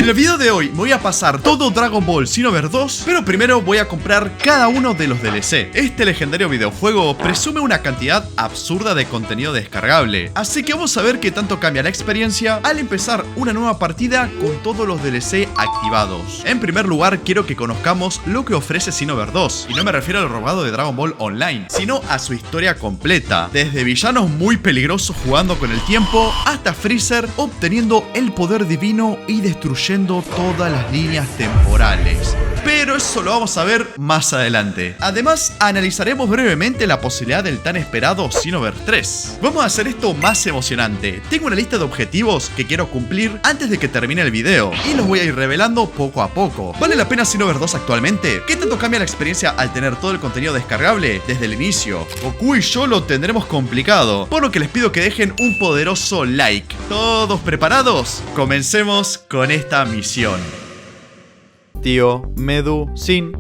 el video de hoy me voy a pasar todo Dragon Ball Xenoverse 2, pero primero voy a comprar cada uno de los DLC. Este legendario videojuego presume una cantidad absurda de contenido descargable, así que vamos a ver qué tanto cambia la experiencia al empezar una nueva partida con todos los DLC activados. En primer lugar, quiero que conozcamos lo que ofrece Xenoverse 2, y no me refiero al robado de Dragon Ball Online, sino a su historia completa, desde villanos muy peligrosos jugando con el tiempo, hasta Freezer obteniendo el poder divino y destruyendo todas las líneas temporales. Pero eso lo vamos a ver más adelante. Además, analizaremos brevemente la posibilidad del tan esperado Xenoverse 3. Vamos a hacer esto más emocionante. Tengo una lista de objetivos que quiero cumplir antes de que termine el video, y los voy a ir revelando poco a poco. ¿Vale la pena Xenoverse 2 actualmente? ¿Qué tanto cambia la experiencia al tener todo el contenido descargable desde el inicio? Goku y yo lo tendremos complicado, por lo que les pido que dejen un poderoso like. ¿Todos preparados? Comencemos con esta misión. Tío, Medusin.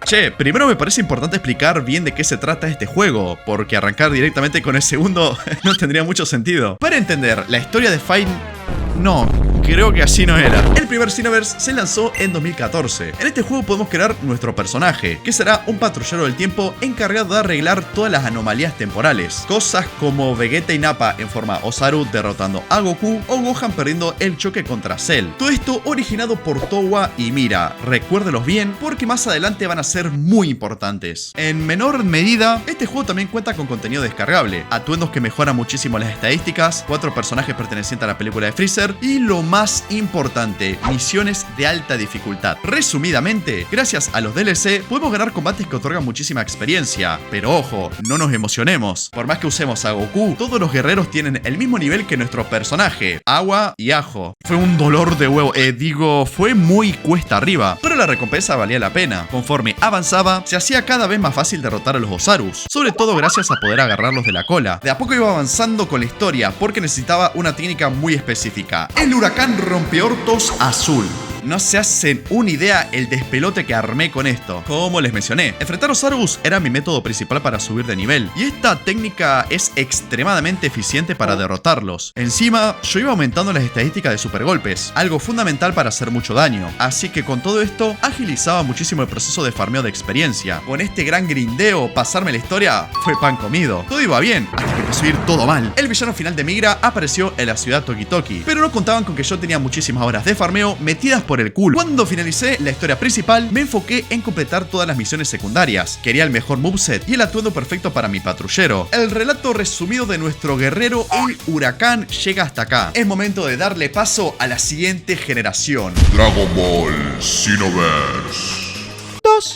Che, primero me parece importante explicar bien de qué se trata este juego, porque arrancar directamente con el segundo no tendría mucho sentido. Para entender la historia de Fine... No, creo que así no era. El primer Xenoverse se lanzó en 2014. En este juego podemos crear nuestro personaje, que será un patrullero del tiempo encargado de arreglar todas las anomalías temporales. Cosas como Vegeta y Nappa en forma Osaru derrotando a Goku, o Gohan perdiendo el choque contra Cell. Todo esto originado por Towa y Mira. Recuérdelos bien, porque más adelante van a ser muy importantes. En menor medida, este juego también cuenta con contenido descargable, atuendos que mejoran muchísimo las estadísticas, 4 personajes pertenecientes a la película de Freezer, y lo más importante, misiones de alta dificultad. Resumidamente, gracias a los DLC podemos ganar combates que otorgan muchísima experiencia, pero ojo, no nos emocionemos. Por más que usemos a Goku, todos los guerreros tienen el mismo nivel que nuestro personaje, agua y ajo. Fue un dolor de huevo, fue muy cuesta arriba, pero la recompensa valía la pena. Conforme avanzaba, se hacía cada vez más fácil derrotar a los Osarus, sobre todo gracias a poder agarrarlos de la cola. De a poco iba avanzando con la historia, porque necesitaba una técnica muy específica. El huracán rompeortos azul. No se hacen una idea el despelote que armé con esto. Como les mencioné, enfrentar a Osarus era mi método principal para subir de nivel, y esta técnica es extremadamente eficiente para derrotarlos. Encima, yo iba aumentando las estadísticas de supergolpes, algo fundamental para hacer mucho daño, así que con todo esto agilizaba muchísimo el proceso de farmeo de experiencia. Con este gran grindeo, pasarme la historia fue pan comido. Todo iba bien, hasta que empezó a ir todo mal. El villano final de Migra apareció en la ciudad Toki Toki, pero no contaban con que yo tenía muchísimas horas de farmeo metidas por el culo. Cuando finalicé la historia principal, me enfoqué en completar todas las misiones secundarias. Quería el mejor moveset y el atuendo perfecto para mi patrullero. El relato resumido de nuestro guerrero, el huracán, llega hasta acá. Es momento de darle paso a la siguiente generación. Dragon Ball Xenoverse.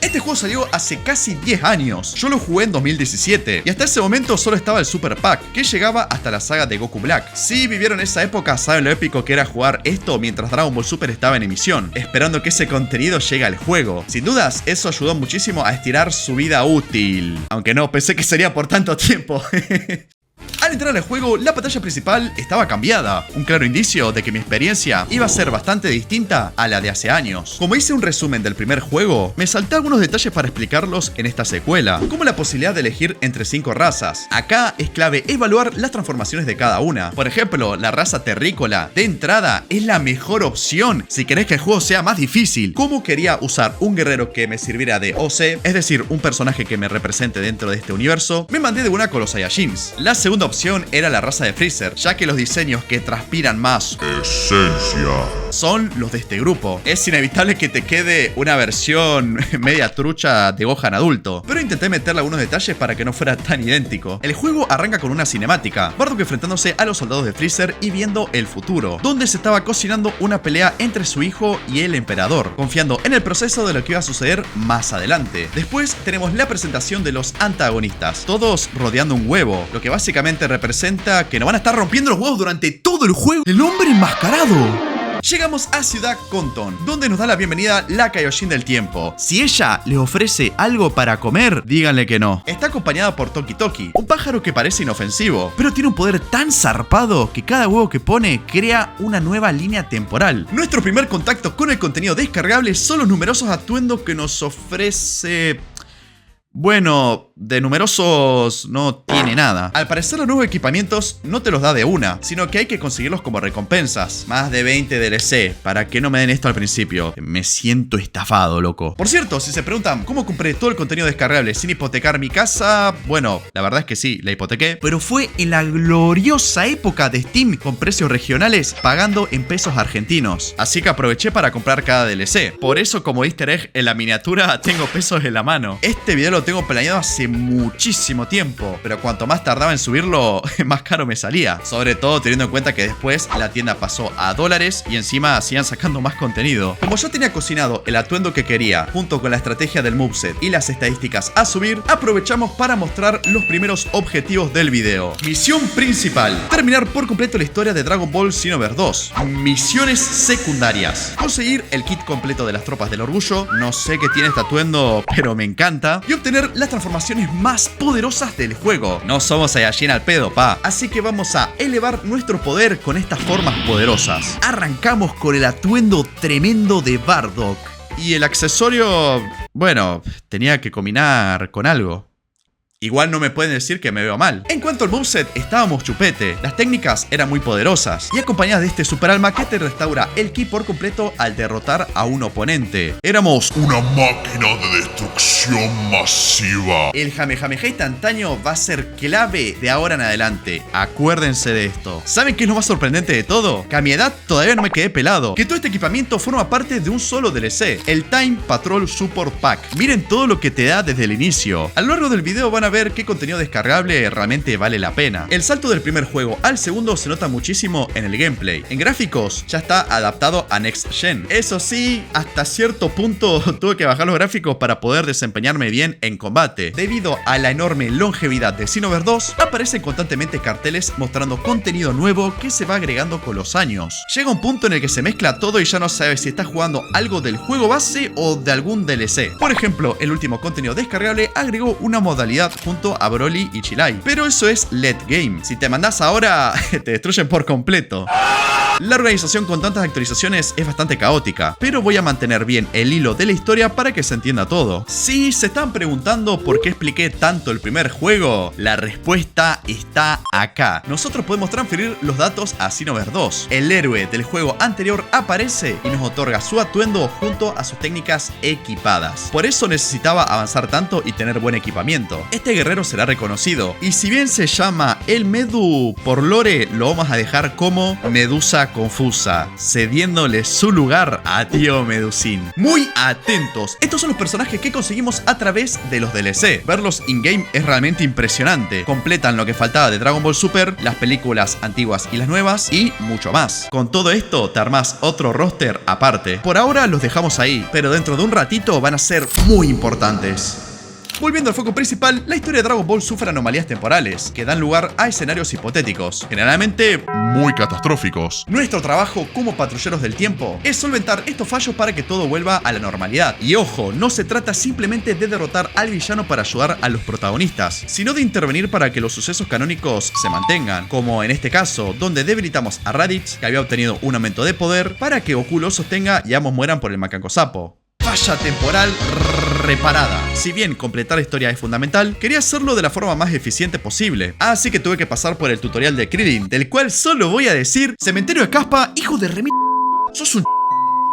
Este juego salió hace casi 10 años. Yo lo jugué en 2017 y hasta ese momento solo estaba el Super Pack, que llegaba hasta la saga de Goku Black. Si vivieron esa época, saben lo épico que era jugar esto mientras Dragon Ball Super estaba en emisión, esperando que ese contenido llegue al juego. Sin dudas, eso ayudó muchísimo a estirar su vida útil. Aunque no, pensé que sería por tanto tiempo. Al entrar al juego, la pantalla principal estaba cambiada, un claro indicio de que mi experiencia iba a ser bastante distinta a la de hace años. Como hice un resumen del primer juego, me salté algunos detalles para explicarlos en esta secuela, como la posibilidad de elegir entre 5 razas. Acá es clave evaluar las transformaciones de cada una. Por ejemplo, la raza terrícola de entrada es la mejor opción si querés que el juego sea más difícil. Como quería usar un guerrero que me sirviera de OC, es decir, un personaje que me represente dentro de este universo, me mandé de una con los Saiyajins. La segunda opción era la raza de Freezer, ya que los diseños que transpiran más Esencia son los de este grupo. Es inevitable que te quede una versión media trucha de Gohan adulto, pero intenté meterle algunos detalles para que no fuera tan idéntico. El juego arranca con una cinemática, Bardock enfrentándose a los soldados de Freezer y viendo el futuro, donde se estaba cocinando una pelea entre su hijo y el emperador, confiando en el proceso de lo que iba a suceder más adelante. Después tenemos la presentación de los antagonistas, todos rodeando un huevo, lo que básicamente representa que nos van a estar rompiendo los huevos durante todo el juego. ¡El hombre enmascarado! Llegamos a Ciudad Conton, donde nos da la bienvenida la Kaioshin del tiempo. Si ella le ofrece algo para comer, díganle que no. Está acompañada por Toki Toki, un pájaro que parece inofensivo, pero tiene un poder tan zarpado que cada huevo que pone crea una nueva línea temporal. Nuestro primer contacto con el contenido descargable son los numerosos atuendos que nos ofrece... Bueno, de numerosos no tiene nada. Al parecer los nuevos equipamientos no te los da de una, sino que hay que conseguirlos como recompensas. Más de 20 DLC, para que no me den esto al principio. Me siento estafado, loco. Por cierto, si se preguntan cómo compré todo el contenido descargable sin hipotecar mi casa, bueno, la verdad es que sí, la hipotequé, pero fue en la gloriosa época de Steam con precios regionales pagando en pesos argentinos. Así que aproveché para comprar cada DLC. Por eso, como easter egg en la miniatura, tengo pesos en la mano. Este video lo tengo planeado hace muchísimo tiempo, pero cuanto más tardaba en subirlo, más caro me salía. Sobre todo teniendo en cuenta que después la tienda pasó a dólares y encima sigan sacando más contenido. Como yo tenía cocinado el atuendo que quería, junto con la estrategia del moveset y las estadísticas a subir, aprovechamos para mostrar los primeros objetivos del video. Misión principal: terminar por completo la historia de Dragon Ball Xenoverse 2. Misiones secundarias: conseguir el kit completo de las tropas del orgullo, no sé qué tiene este atuendo, pero me encanta, y obtener las transformaciones más poderosas del juego. No somos Saiyajin al pedo, pa. Así que vamos a elevar nuestro poder con estas formas poderosas. Arrancamos con el atuendo tremendo de Bardock. Y el accesorio, bueno, tenía que combinar con algo. Igual no me pueden decir que me veo mal. En cuanto al moveset, estábamos chupete. Las técnicas eran muy poderosas y acompañadas de este super alma que te restaura el ki por completo al derrotar a un oponente. Éramos una máquina de destrucción masiva. El Kamehameha instantáneo va a ser clave de ahora en adelante. Acuérdense de esto. ¿Saben qué es lo más sorprendente de todo? Que a mi edad todavía no me quedé pelado. Que todo este equipamiento forma parte de un solo DLC, el Time Patrol Support Pack. Miren todo lo que te da desde el inicio. A lo largo del video van a ver qué contenido descargable realmente vale la pena. El salto del primer juego al segundo se nota muchísimo en el gameplay. En gráficos ya está adaptado a Next Gen. Eso sí, hasta cierto punto tuve que bajar los gráficos para poder desempeñarme bien en combate. Debido a la enorme longevidad de Xenoverse 2, aparecen constantemente carteles mostrando contenido nuevo que se va agregando con los años. Llega un punto en el que se mezcla todo y ya no sabes si estás jugando algo del juego base o de algún DLC. Por ejemplo, el último contenido descargable agregó una modalidad junto a Broly y Chilai, pero eso es late game. Si te mandás ahora, te destruyen por completo. La organización con tantas actualizaciones es bastante caótica, pero voy a mantener bien el hilo de la historia para que se entienda todo. Si se están preguntando por qué expliqué tanto el primer juego, la respuesta está acá. Nosotros podemos transferir los datos a Xenoverse 2. El héroe del juego anterior aparece y nos otorga su atuendo junto a sus técnicas equipadas. Por eso necesitaba avanzar tanto y tener buen equipamiento. Este guerrero será reconocido, y si bien se llama el Medu, por lore lo vamos a dejar como Medusa Confusa, cediéndole su lugar a Tío Medusín. Muy atentos, estos son los personajes que conseguimos a través de los DLC. Verlos in-game es realmente impresionante. Completan lo que faltaba de Dragon Ball Super, las películas antiguas y las nuevas, y mucho más. Con todo esto te armás otro roster aparte. Por ahora los dejamos ahí, pero dentro de un ratito van a ser muy importantes. Volviendo al foco principal, la historia de Dragon Ball sufre anomalías temporales, que dan lugar a escenarios hipotéticos, generalmente Muy catastróficos. nuestro trabajo como patrulleros del tiempo es solventar estos fallos para que todo vuelva a la normalidad. Y ojo, no se trata simplemente de derrotar al villano para ayudar a los protagonistas, sino de intervenir para que los sucesos canónicos se mantengan, como en este caso, donde debilitamos a Raditz, que había obtenido un aumento de poder, para que Goku lo sostenga y ambos mueran por el macaco sapo. Falla temporal reparada. Si bien completar la historia es fundamental, quería hacerlo de la forma más eficiente posible. Así que tuve que pasar por el tutorial de Krillin, del cual solo voy a decir: Cementerio de Caspa, hijo de remi... sos un...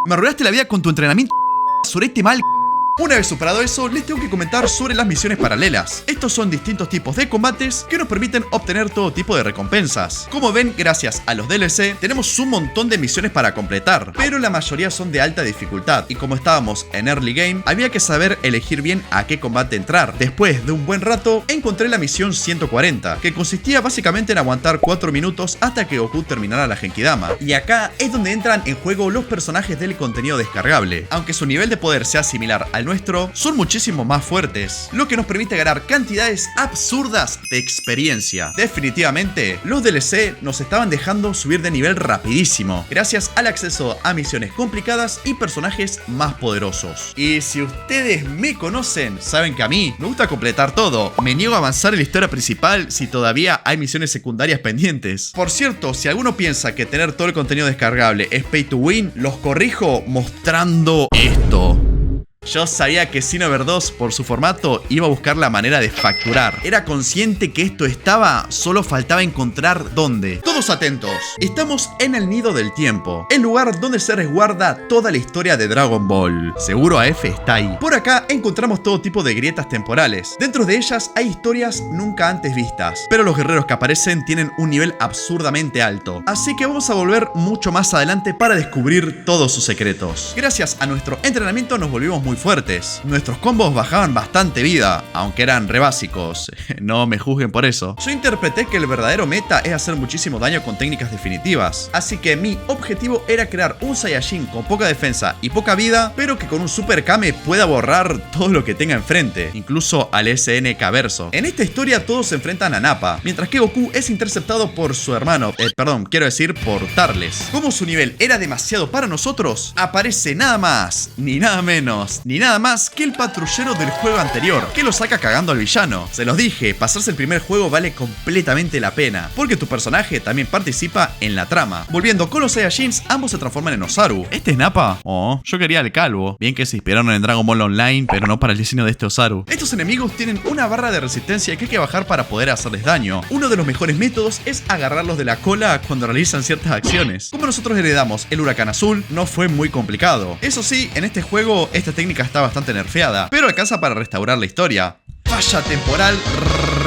Me arruinaste la vida con tu entrenamiento, sureste mal. Una vez superado eso, les tengo que comentar sobre las misiones paralelas. Estos son distintos tipos de combates que nos permiten obtener todo tipo de recompensas. Como ven, gracias a los DLC, tenemos un montón de misiones para completar, pero la mayoría son de alta dificultad, y como estábamos en early game, había que saber elegir bien a qué combate entrar. Después de un buen rato, encontré la misión 140, que consistía básicamente en aguantar 4 minutos hasta que Goku terminara la Genkidama. Y acá es donde entran en juego los personajes del contenido descargable. Aunque su nivel de poder sea similar al nuestro, son muchísimo más fuertes, lo que nos permite ganar cantidades absurdas de experiencia. Definitivamente, los DLC nos estaban dejando subir de nivel rapidísimo, gracias al acceso a misiones complicadas y personajes más poderosos. Y si ustedes me conocen, saben que a mí me gusta completar todo. Me niego a avanzar en la historia principal si todavía hay misiones secundarias pendientes. Por cierto, si alguno piensa que tener todo el contenido descargable es pay to win, los corrijo mostrando esto. Yo sabía que Xenoverse 2, por su formato, iba a buscar la manera de facturar. Era consciente que esto estaba, solo faltaba encontrar dónde. Todos atentos. Estamos en el Nido del Tiempo, el lugar donde se resguarda toda la historia de Dragon Ball. Seguro AF está ahí. Por acá encontramos todo tipo de grietas temporales. Dentro de ellas hay historias nunca antes vistas, pero los guerreros que aparecen tienen un nivel absurdamente alto. Así que vamos a volver mucho más adelante para descubrir todos sus secretos. Gracias a nuestro entrenamiento nos volvimos muy fuertes. Nuestros combos bajaban bastante vida, aunque eran re básicos. No me juzguen por eso. Yo interpreté que el verdadero meta es hacer muchísimo daño con técnicas definitivas. Así que mi objetivo era crear un Saiyajin con poca defensa y poca vida, pero que con un Super Kame pueda borrar todo lo que tenga enfrente, incluso al SNK Verso. En esta historia todos se enfrentan a Nappa, mientras que Goku es interceptado por su hermano, quiero decir por Turles. Como su nivel era demasiado para nosotros, aparece nada más, ni nada menos, ni nada más que el patrullero del juego anterior, que lo saca cagando al villano. Se los dije, pasarse el primer juego vale completamente la pena, porque tu personaje también participa en la trama. Volviendo con los Saiyajins, ambos se transforman en Osaru. ¿Este es Nappa? Oh, yo quería el calvo. Bien que se inspiraron en Dragon Ball Online, pero no para el diseño de este Osaru. Estos enemigos tienen una barra de resistencia que hay que bajar para poder hacerles daño. Uno de los mejores métodos es agarrarlos de la cola cuando realizan ciertas acciones. Como nosotros heredamos el huracán azul, no fue muy complicado. Eso sí, en este juego esta técnica está bastante nerfeada, pero alcanza para restaurar la historia. Falla temporal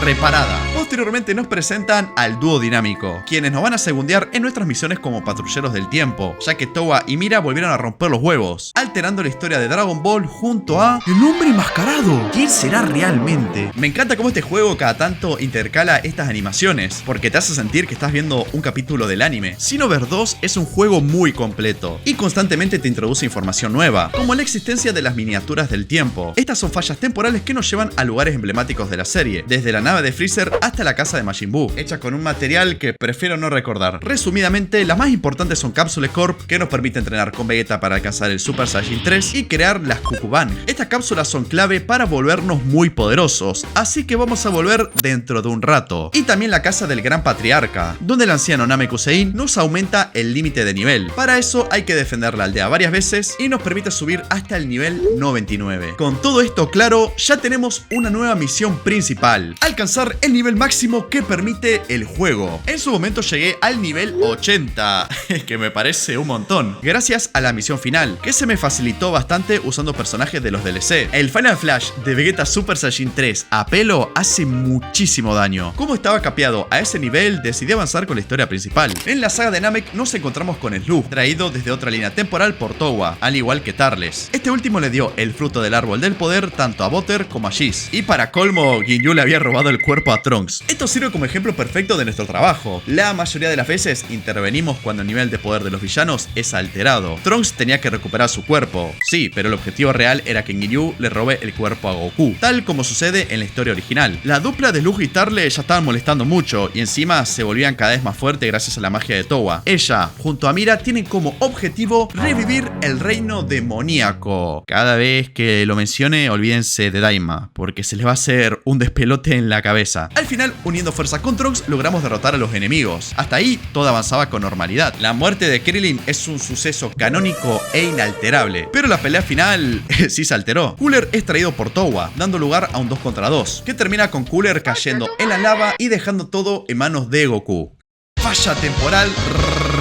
reparada. Posteriormente nos presentan al dúo dinámico, quienes nos van a segundear en nuestras misiones como patrulleros del tiempo, ya que Towa y Mira volvieron a romper los huevos, alterando la historia de Dragon Ball junto a el hombre enmascarado. ¿Quién será realmente? Me encanta cómo este juego cada tanto intercala estas animaciones, porque te hace sentir que estás viendo un capítulo del anime. Xenoverse 2 es un juego muy completo y constantemente te introduce información nueva, como la existencia de las miniaturas del tiempo. Estas son fallas temporales que nos llevan a lugares emblemáticos de la serie, desde la nave de Freezer hasta la casa de Majin Buu, hecha con un material que prefiero no recordar. Resumidamente, las más importantes son Cápsulas Corp, que nos permite entrenar con Vegeta para alcanzar el Super Saiyajin 3 y crear las Kukuban. Estas cápsulas son clave para volvernos muy poderosos, así que vamos a volver dentro de un rato. Y también la casa del Gran Patriarca, donde el anciano Namekusein nos aumenta el límite de nivel. Para eso hay que defender la aldea varias veces y nos permite subir hasta el nivel 99. Con todo esto claro, ya tenemos una nueva misión principal: alcanzar el nivel máximo que permite el juego. En su momento llegué al nivel 80, que me parece un montón, gracias a la misión final, que se me facilitó bastante usando personajes de los DLC. El Final Flash de Vegeta Super Saiyajin 3 a pelo hace muchísimo daño. Como estaba capeado a ese nivel, decidí avanzar con la historia principal. En la saga de Namek nos encontramos con Slug, traído desde otra línea temporal por Towa, al igual que Turles. Este último le dio el fruto del árbol del poder tanto a Butter como a Jizz. Y para colmo, Ginyu le había robado el cuerpo a Trunks. Esto sirve como ejemplo perfecto de nuestro trabajo. La mayoría de las veces intervenimos cuando el nivel de poder de los villanos es alterado. Trunks tenía que recuperar su cuerpo, sí, pero el objetivo real era que Ginyu le robe el cuerpo a Goku, tal como sucede en la historia original. La dupla de Slug y Turles ya estaban molestando mucho y encima se volvían cada vez más fuertes gracias a la magia de Towa. Ella, junto a Mira, tienen como objetivo revivir el reino demoníaco. Cada vez que lo mencione, olvídense de Daima, porque se les va a hacer un despelote en la cabeza. Al final, uniendo fuerzas con Trunks, logramos derrotar a los enemigos. Hasta ahí, todo avanzaba con normalidad. La muerte de Krillin es un suceso canónico e inalterable, pero la pelea final sí se alteró. Cooler es traído por Towa, dando lugar a un 2 contra 2, que termina con Cooler cayendo en la lava y dejando todo en manos de Goku. Falla temporal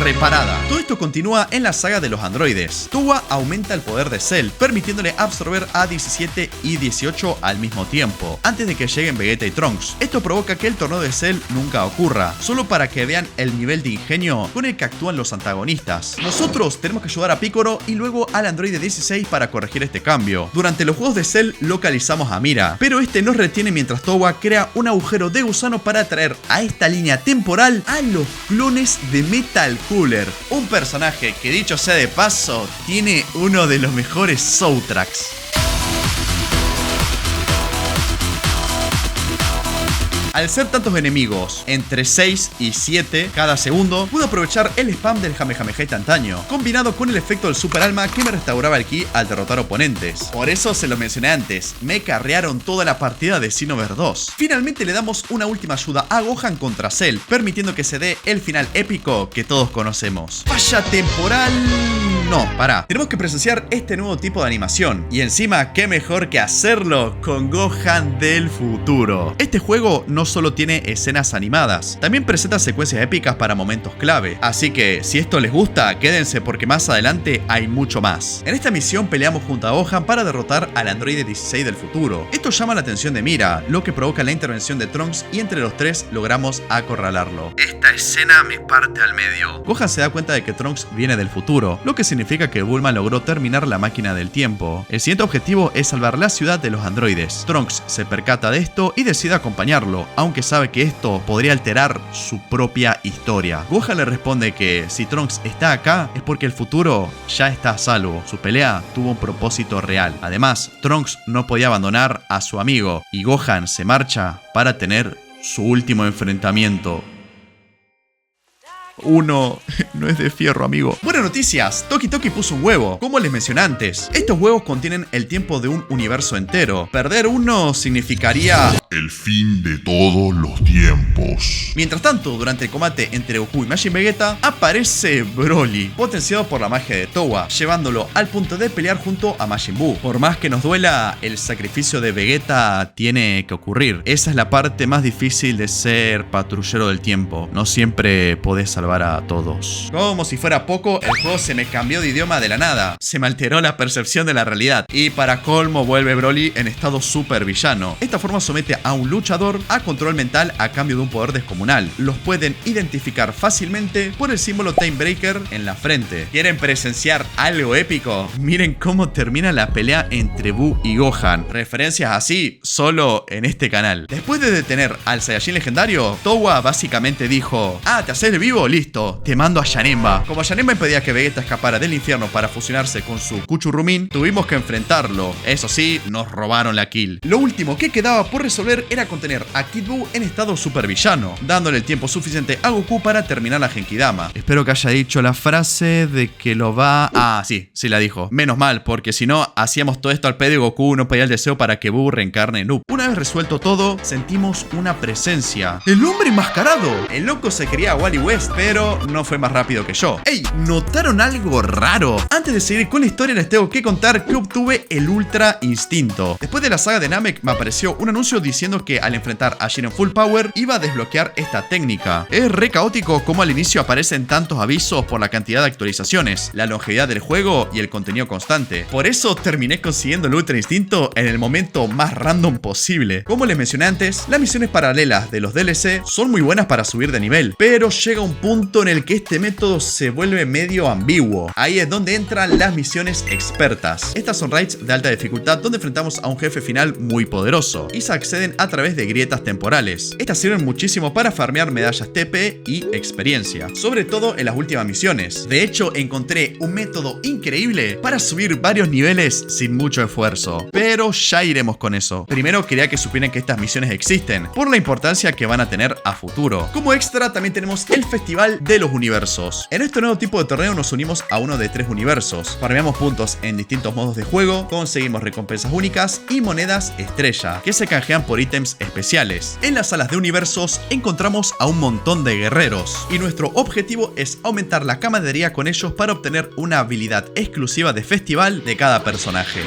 reparada. Todo esto continúa en la saga de los androides. Towa aumenta el poder de Cell, permitiéndole absorber a 17 y 18 al mismo tiempo, antes de que lleguen Vegeta y Trunks. Esto provoca que el torneo de Cell nunca ocurra, solo para que vean el nivel de ingenio con el que actúan los antagonistas. Nosotros tenemos que ayudar a Piccolo y luego al androide 16 para corregir este cambio. Durante los juegos de Cell localizamos a Mira, pero este nos retiene mientras Towa crea un agujero de gusano para atraer a esta línea temporal a los clones de Metal Cooler, un personaje que, dicho sea de paso, tiene uno de los mejores soundtracks. Al ser tantos enemigos, entre 6 y 7 cada segundo, pude aprovechar el spam del Kamehameha instantáneo, combinado con el efecto del Super Alma que me restauraba el ki al derrotar oponentes. Por eso se lo mencioné antes, me carrearon toda la partida de Xenoverse 2. Finalmente le damos una última ayuda a Gohan contra Cell, permitiendo que se dé el final épico que todos conocemos. Falla temporal No, pará. Tenemos que presenciar este nuevo tipo de animación. Y encima, qué mejor que hacerlo con Gohan del futuro. Este juego no solo tiene escenas animadas, también presenta secuencias épicas para momentos clave. Así que, si esto les gusta, quédense porque más adelante hay mucho más. En esta misión peleamos junto a Gohan para derrotar al androide 16 del futuro. Esto llama la atención de Mira, lo que provoca la intervención de Trunks y entre los tres logramos acorralarlo. Esta escena me parte al medio. Gohan se da cuenta de que Trunks viene del futuro, lo que significa que Bulma logró terminar la máquina del tiempo. El siguiente objetivo es salvar la ciudad de los androides. Trunks se percata de esto y decide acompañarlo, aunque sabe que esto podría alterar su propia historia. Gohan le responde que si Trunks está acá es porque el futuro ya está a salvo. Su pelea tuvo un propósito real. Además, Trunks no podía abandonar a su amigo y Gohan se marcha para tener su último enfrentamiento. Uno no es de fierro, amigo. Buenas noticias, Toki Toki puso un huevo. Como les mencioné antes, estos huevos contienen el tiempo de un universo entero. Perder uno significaría el fin de todos los tiempos. Mientras tanto, durante el combate entre Goku y Majin Vegeta, aparece Broly, potenciado por la magia de Towa, llevándolo al punto de pelear junto a Majin Buu. Por más que nos duela, el sacrificio de Vegeta tiene que ocurrir. Esa es la parte más difícil de ser patrullero del tiempo. No siempre podés salvar a todos. Como si fuera poco, el juego se me cambió de idioma de la nada. Se me alteró la percepción de la realidad. Y para colmo vuelve Broly en estado super villano. Esta forma somete a un luchador a control mental a cambio de un poder descomunal. Los pueden identificar fácilmente por el símbolo Time Breaker en la frente. ¿Quieren presenciar algo épico? Miren cómo termina la pelea entre Buu y Gohan. Referencias así solo en este canal. Después de detener al Saiyajin legendario, Towa básicamente dijo: ah, ¿te haces el vivo? Listo, te mando a Janemba. Como Janemba impedía que Vegeta escapara del infierno para fusionarse con su Kuchurumin, tuvimos que enfrentarlo. Eso sí, nos robaron la kill. Lo último que quedaba por resolver era contener a Kid Buu en estado super villano, dándole el tiempo suficiente a Goku para terminar la Genkidama. Espero que haya dicho la frase de que lo va... Ah, sí la dijo. Menos mal, porque si no, hacíamos todo esto al pedo y Goku no pedía el deseo para que Buu reencarne en Up. Una vez resuelto todo, sentimos una presencia. ¡El hombre enmascarado! El loco se quería a Wally West, pero no fue más rápido que yo. ¡Ey! ¿Notaron algo raro? Antes de seguir con la historia les tengo que contar que obtuve el Ultra Instinto. Después de la saga de Namek me apareció un anuncio diciendo que al enfrentar a Jiren Full Power iba a desbloquear esta técnica. Es re caótico como al inicio aparecen tantos avisos por la cantidad de actualizaciones, la longevidad del juego y el contenido constante. Por eso terminé consiguiendo el Ultra Instinto en el momento más random posible. Como les mencioné antes, las misiones paralelas de los DLC son muy buenas para subir de nivel, pero llega un punto en el que este método se vuelve medio ambiguo. Ahí es donde entran las misiones expertas. Estas son raids de alta dificultad donde enfrentamos a un jefe final muy poderoso y se acceden a través de grietas temporales. Estas sirven muchísimo para farmear medallas TP y experiencia, sobre todo en las últimas misiones. De hecho, encontré un método increíble para subir varios niveles sin mucho esfuerzo, pero ya iremos con eso. Primero quería que supieran que estas misiones existen, por la importancia que van a tener a futuro. Como extra también tenemos el Festival de los Universos. En este nuevo tipo de torneo nos unimos a uno de 3 universos, farmeamos puntos en distintos modos de juego, conseguimos recompensas únicas y monedas estrella, que se canjean por ítems especiales. En las salas de universos encontramos a un montón de guerreros, y nuestro objetivo es aumentar la camaradería con ellos para obtener una habilidad exclusiva de festival de cada personaje.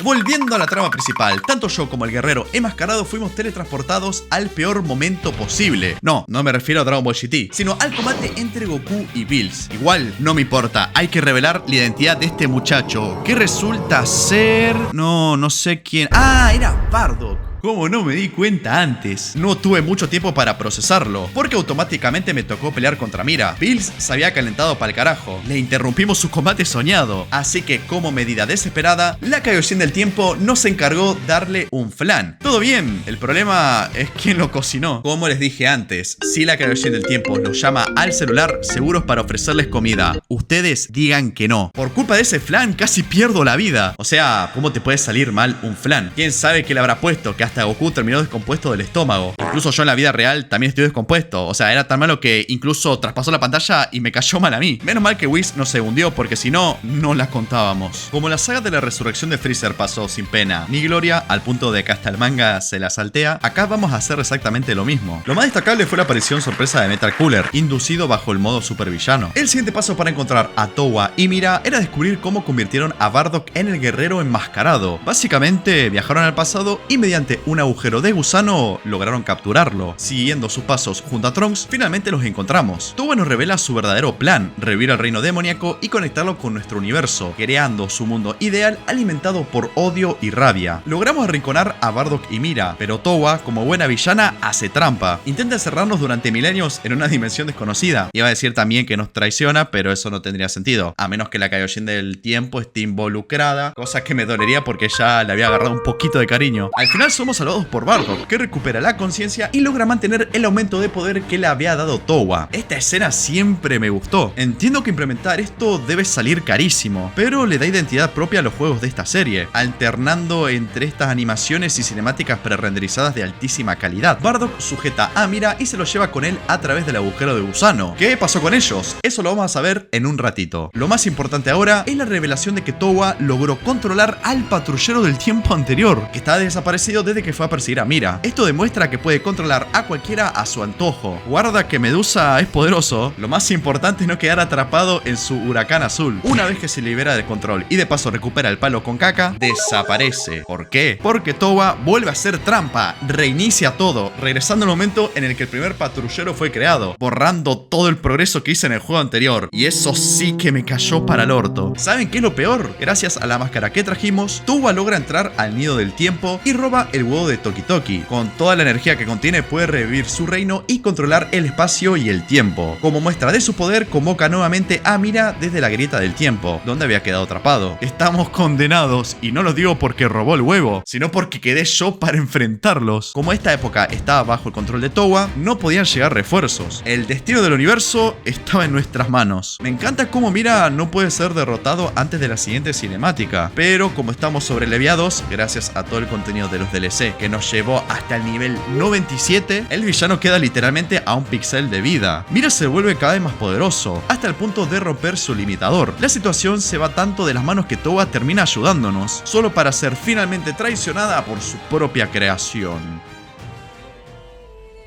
Volviendo a la trama principal, tanto yo como el guerrero enmascarado fuimos teletransportados al peor momento posible. No me refiero a Dragon Ball GT, sino al combate entre Goku y Bills. Igual, no me importa, hay que revelar la identidad de este muchacho, que resulta ser... No sé quién... Ah, era Bardock. ¿Cómo no me di cuenta antes? No tuve mucho tiempo para procesarlo, porque automáticamente me tocó pelear contra Mira. Bills se había calentado pa'l carajo. Le interrumpimos su combate soñado. Así que, como medida desesperada, la Kaioshin del tiempo nos encargó darle un flan. Todo bien, el problema es quién lo cocinó. Como les dije antes, si la Kaioshin del tiempo los llama al celular, seguros para ofrecerles comida. Ustedes digan que no. Por culpa de ese flan casi pierdo la vida. O sea, ¿cómo te puede salir mal un flan? ¿Quién sabe qué le habrá puesto? Que hasta Goku terminó descompuesto del estómago. Incluso yo en la vida real también estoy descompuesto. O sea, era tan malo que incluso traspasó la pantalla y me cayó mal a mí. Menos mal que Whis no se hundió porque si no, no la contábamos. Como la saga de la resurrección de Freezer pasó sin pena ni gloria, al punto de que hasta el manga se la saltea, acá vamos a hacer exactamente lo mismo. Lo más destacable fue la aparición sorpresa de Metal Cooler, inducido bajo el modo supervillano. El siguiente paso para encontrar a Towa y Mira era descubrir cómo convirtieron a Bardock en el guerrero enmascarado. Básicamente viajaron al pasado y mediante un agujero de gusano lograron capturarlo. Siguiendo sus pasos junto a Trunks, finalmente los encontramos. Towa nos revela su verdadero plan, revivir al reino demoníaco y conectarlo con nuestro universo, creando su mundo ideal alimentado por odio y rabia. Logramos arrinconar a Bardock y Mira, pero Towa, como buena villana, hace trampa. Intenta encerrarnos durante milenios en una dimensión desconocida. Iba a decir también que nos traiciona, pero eso no tendría sentido, a menos que la Kaioshin del tiempo esté involucrada, cosa que me dolería porque ya le había agarrado un poquito de cariño. Al final somos salvados por Bardock, que recupera la conciencia y logra mantener el aumento de poder que le había dado Towa. Esta escena siempre me gustó. Entiendo que implementar esto debe salir carísimo, pero le da identidad propia a los juegos de esta serie, alternando entre estas animaciones y cinemáticas prerenderizadas de altísima calidad. Bardock sujeta a Mira y se lo lleva con él a través del agujero de gusano. ¿Qué pasó con ellos? Eso lo vamos a saber en un ratito. Lo más importante ahora es la revelación de que Towa logró controlar al patrullero del tiempo anterior, que está desaparecido desde que fue a perseguir a Mira. Esto demuestra que puede controlar a cualquiera a su antojo. Guarda que Medusa es poderoso. Lo más importante es no quedar atrapado en su huracán azul. Una vez que se libera del control y de paso recupera el palo con caca, desaparece. ¿Por qué? Porque Towa vuelve a hacer trampa, reinicia todo, regresando al momento en el que el primer patrullero fue creado, borrando todo el progreso que hice en el juego anterior. Y eso sí que me cayó para el orto. ¿Saben qué es lo peor? Gracias a la máscara que trajimos, Towa logra entrar al nido del tiempo y roba el huevo de Toki Toki. Con toda la energía que contiene puede revivir su reino y controlar el espacio y el tiempo. Como muestra de su poder, convoca nuevamente a Mira desde la grieta del tiempo, donde había quedado atrapado. Estamos condenados, y no lo digo porque robó el huevo, sino porque quedé yo para enfrentarlos. Como esta época estaba bajo el control de Towa, no podían llegar refuerzos. El destino del universo estaba en nuestras manos. Me encanta cómo Mira no puede ser derrotado antes de la siguiente cinemática, pero como estamos sobreleviados, gracias a todo el contenido de los DLC que nos llevó hasta el nivel 97, el villano queda literalmente a un pixel de vida. Mira se vuelve cada vez más poderoso, hasta el punto de romper su limitador. La situación se va tanto de las manos que Towa termina ayudándonos, solo para ser finalmente traicionada por su propia creación.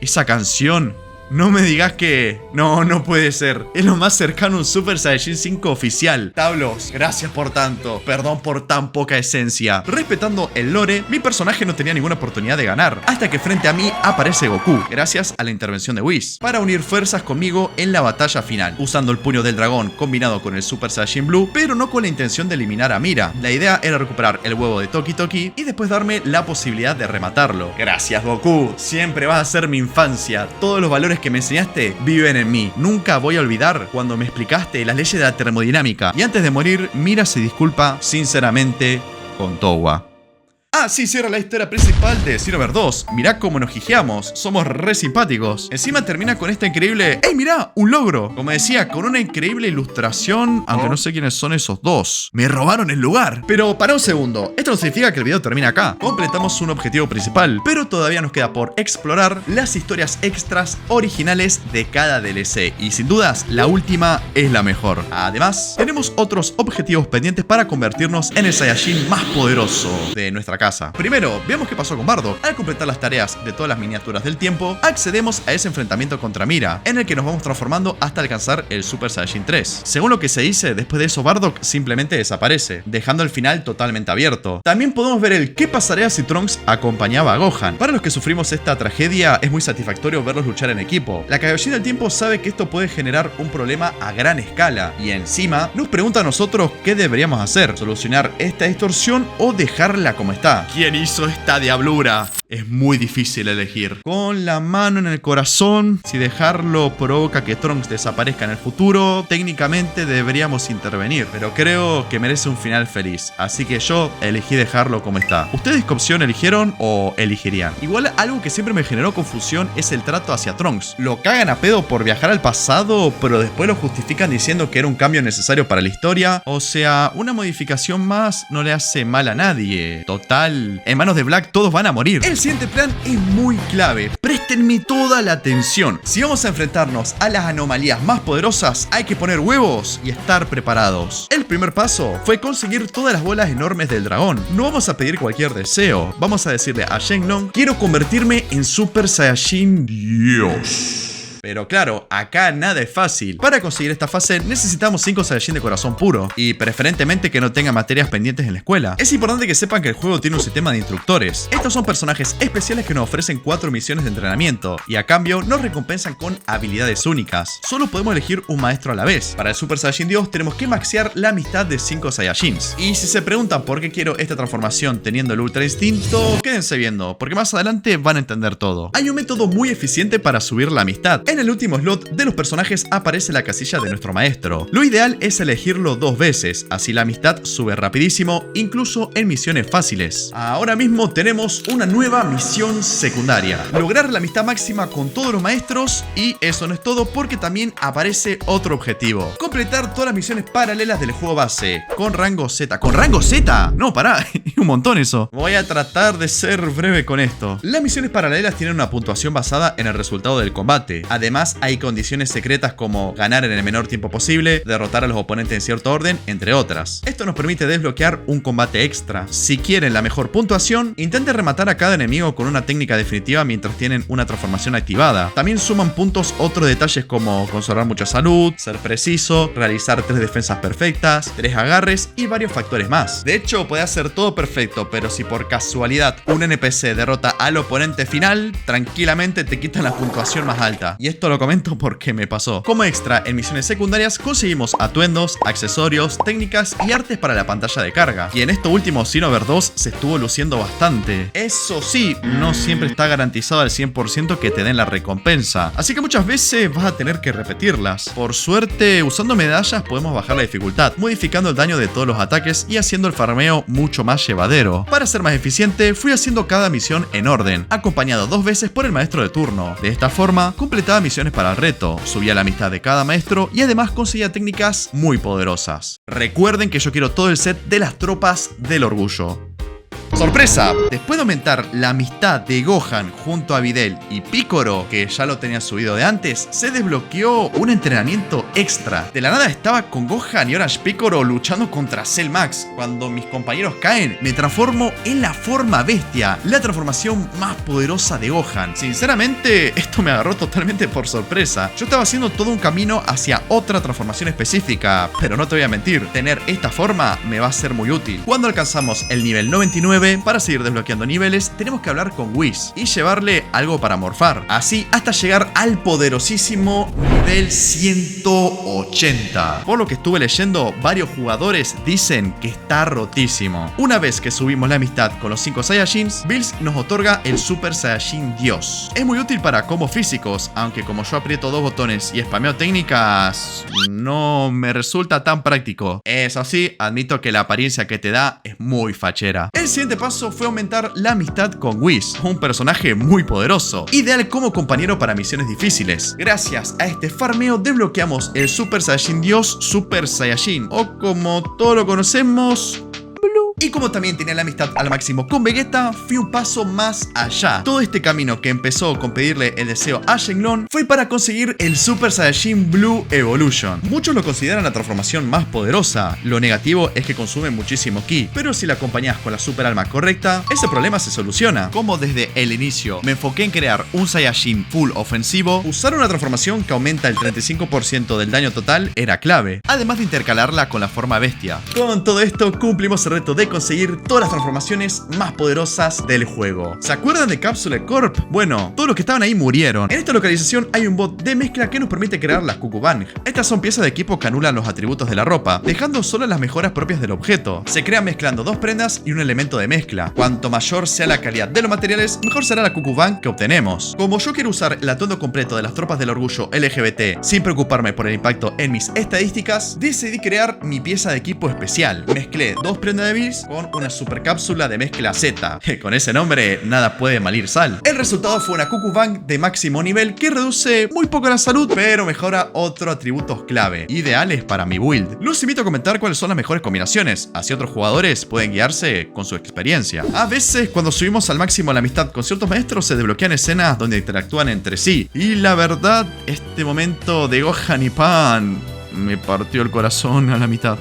Esa canción... No me digas que... No puede ser. Es lo más cercano a un Super Saiyajin 5 oficial. Tablos, gracias por tanto. Perdón por tan poca esencia. Respetando el lore, mi personaje no tenía ninguna oportunidad de ganar, hasta que frente a mí aparece Goku, gracias a la intervención de Whis, para unir fuerzas conmigo en la batalla final, usando el puño del dragón combinado con el Super Saiyajin Blue, pero no con la intención de eliminar a Mira. La idea era recuperar el huevo de Toki Toki y después darme la posibilidad de rematarlo. Gracias Goku, siempre vas a ser mi infancia. Todos los valores que me enseñaste viven en mí. Nunca voy a olvidar cuando me explicaste las leyes de la termodinámica. Y antes de morir, Mira se disculpa sinceramente con Towa. Así cierra la historia principal de Xenoverse 2. Mirá cómo nos gijeamos, somos re simpáticos. Encima termina con esta increíble... ¡Ey, mirá! ¡Un logro! Como decía, con una increíble ilustración, aunque no sé quiénes son esos dos. ¡Me robaron el lugar! Pero para un segundo, esto no significa que el video termina acá. Completamos un objetivo principal, pero todavía nos queda por explorar las historias extras originales de cada DLC. Y sin dudas, la última es la mejor. Además, tenemos otros objetivos pendientes para convertirnos en el Saiyajin más poderoso de nuestra casa. Primero, veamos qué pasó con Bardock. Al completar las tareas de todas las miniaturas del tiempo, accedemos a ese enfrentamiento contra Mira, en el que nos vamos transformando hasta alcanzar el Super Saiyajin 3. Según lo que se dice, después de eso Bardock simplemente desaparece, dejando el final totalmente abierto. También podemos ver el qué pasaría si Trunks acompañaba a Gohan. Para los que sufrimos esta tragedia, es muy satisfactorio verlos luchar en equipo. La Kaioshin del tiempo sabe que esto puede generar un problema a gran escala, y encima nos pregunta a nosotros qué deberíamos hacer: solucionar esta distorsión o dejarla como está. ¿Quién hizo esta diablura? Es muy difícil elegir. Con la mano en el corazón, si dejarlo provoca que Trunks desaparezca en el futuro, técnicamente deberíamos intervenir, pero creo que merece un final feliz, así que yo elegí dejarlo como está. ¿Ustedes qué opción eligieron o elegirían? Igual algo que siempre me generó confusión es el trato hacia Trunks. Lo cagan a pedo por viajar al pasado, pero después lo justifican diciendo que era un cambio necesario para la historia. O sea, una modificación más no le hace mal a nadie. Total, total, en manos de Black todos van a morir. El siguiente plan es muy clave. Préstenme toda la atención. Si vamos a enfrentarnos a las anomalías más poderosas, hay que poner huevos y estar preparados. El primer paso fue conseguir todas las bolas enormes del dragón. No vamos a pedir cualquier deseo. Vamos a decirle a Shenlong: quiero convertirme en Super Saiyajin Dios. Pero claro, acá nada es fácil. Para conseguir esta fase necesitamos 5 Saiyajin de corazón puro, y preferentemente que no tengan materias pendientes en la escuela. Es importante que sepan que el juego tiene un sistema de instructores. Estos son personajes especiales que nos ofrecen 4 misiones de entrenamiento, y a cambio nos recompensan con habilidades únicas. Solo podemos elegir un maestro a la vez. Para el Super Saiyajin Dios tenemos que maxear la amistad de 5 Saiyajins. Y si se preguntan por qué quiero esta transformación teniendo el Ultra Instinto, quédense viendo, porque más adelante van a entender todo. Hay un método muy eficiente para subir la amistad. En el último slot de los personajes aparece la casilla de nuestro maestro. Lo ideal es elegirlo 2 veces, así la amistad sube rapidísimo, incluso en misiones fáciles. Ahora mismo tenemos una nueva misión secundaria: lograr la amistad máxima con todos los maestros, y eso no es todo porque también aparece otro objetivo: completar todas las misiones paralelas del juego base, con rango Z. ¿Con rango Z? No, pará, un montón eso. Voy a tratar de ser breve con esto. Las misiones paralelas tienen una puntuación basada en el resultado del combate. Además, hay condiciones secretas como ganar en el menor tiempo posible, derrotar a los oponentes en cierto orden, entre otras. Esto nos permite desbloquear un combate extra. Si quieren la mejor puntuación, intenten rematar a cada enemigo con una técnica definitiva mientras tienen una transformación activada. También suman puntos otros detalles como conservar mucha salud, ser preciso, realizar 3 defensas perfectas, 3 agarres y varios factores más. De hecho, puede hacer todo perfecto, pero si por casualidad un NPC derrota al oponente final, tranquilamente te quitan la puntuación más alta. Y esto lo comento porque me pasó. Como extra, en misiones secundarias conseguimos atuendos, accesorios, técnicas y artes para la pantalla de carga. Y en esto último, Xenoverse 2 se estuvo luciendo bastante. Eso sí, no siempre está garantizado al 100% que te den la recompensa, así que muchas veces vas a tener que repetirlas. Por suerte, usando medallas podemos bajar la dificultad, modificando el daño de todos los ataques y haciendo el farmeo mucho más llevadero. Para ser más eficiente, fui haciendo cada misión en orden, acompañado 2 veces por el maestro de turno. De esta forma, completaba misiones para el reto, subía la amistad de cada maestro y además conseguía técnicas muy poderosas. Recuerden que yo quiero todo el set de las tropas del orgullo. ¡Sorpresa! Después de aumentar la amistad de Gohan junto a Videl y Piccolo, que ya lo tenía subido de antes, se desbloqueó un entrenamiento extra. De la nada estaba con Gohan y Orange Piccolo luchando contra Cell Max. Cuando mis compañeros caen, me transformo en la forma bestia, la transformación más poderosa de Gohan. Sinceramente, esto me agarró totalmente por sorpresa. Yo estaba haciendo todo un camino hacia otra transformación específica, pero no te voy a mentir, tener esta forma me va a ser muy útil. Cuando alcanzamos el nivel 99, para seguir desbloqueando niveles, tenemos que hablar con Whis y llevarle algo para morfar. Así hasta llegar al poderosísimo nivel 180. Por lo que estuve leyendo, varios jugadores dicen que está rotísimo. Una vez que subimos la amistad con los 5 Saiyajins, Bills nos otorga el Super Saiyajin Dios. Es muy útil para combos físicos, aunque como yo aprieto 2 botones y spameo técnicas, no me resulta tan práctico. Eso sí, admito que la apariencia que te da es muy fachera. El siguiente paso fue aumentar la amistad con Whis, un personaje muy poderoso, ideal como compañero para misiones difíciles. Gracias a este farmeo desbloqueamos el Super Saiyajin Dios Super Saiyajin, o como todos lo conocemos, Y como también tenía la amistad al máximo con Vegeta, fui un paso más allá. Todo este camino que empezó con pedirle el deseo a Shenlong fue para conseguir el Super Saiyajin Blue Evolution. Muchos lo consideran la transformación más poderosa. Lo negativo es que consume muchísimo ki, pero si la acompañas con la super alma correcta, ese problema se soluciona. Como desde el inicio me enfoqué en crear un Saiyajin full ofensivo, usar una transformación que aumenta el 35% del daño total era clave, además de intercalarla con la forma bestia. Con todo esto cumplimos el reto de conseguir todas las transformaciones más poderosas del juego. ¿Se acuerdan de Capsule Corp? Bueno, todos los que estaban ahí murieron. En esta localización hay un bot de mezcla que nos permite crear las Kukubang. Estas son piezas de equipo que anulan los atributos de la ropa, dejando solo las mejoras propias del objeto. Se crean mezclando 2 prendas y un elemento de mezcla. Cuanto mayor sea la calidad de los materiales, mejor será la Kukubang que obtenemos. Como yo quiero usar el atuendo completo de las tropas del orgullo LGBT sin preocuparme por el impacto en mis estadísticas, decidí crear mi pieza de equipo especial. Mezclé 2 prendas de Bills 6 con una super cápsula de mezcla Z. Con ese nombre, nada puede malir sal. El resultado fue una Kukubang de máximo nivel que reduce muy poco la salud, pero mejora otros atributos clave, ideales para mi build. Los invito a comentar cuáles son las mejores combinaciones, así otros jugadores pueden guiarse con su experiencia. A veces, cuando subimos al máximo la amistad con ciertos maestros, se desbloquean escenas donde interactúan entre sí. Y la verdad, este momento de Gohan y Pan me partió el corazón a la mitad.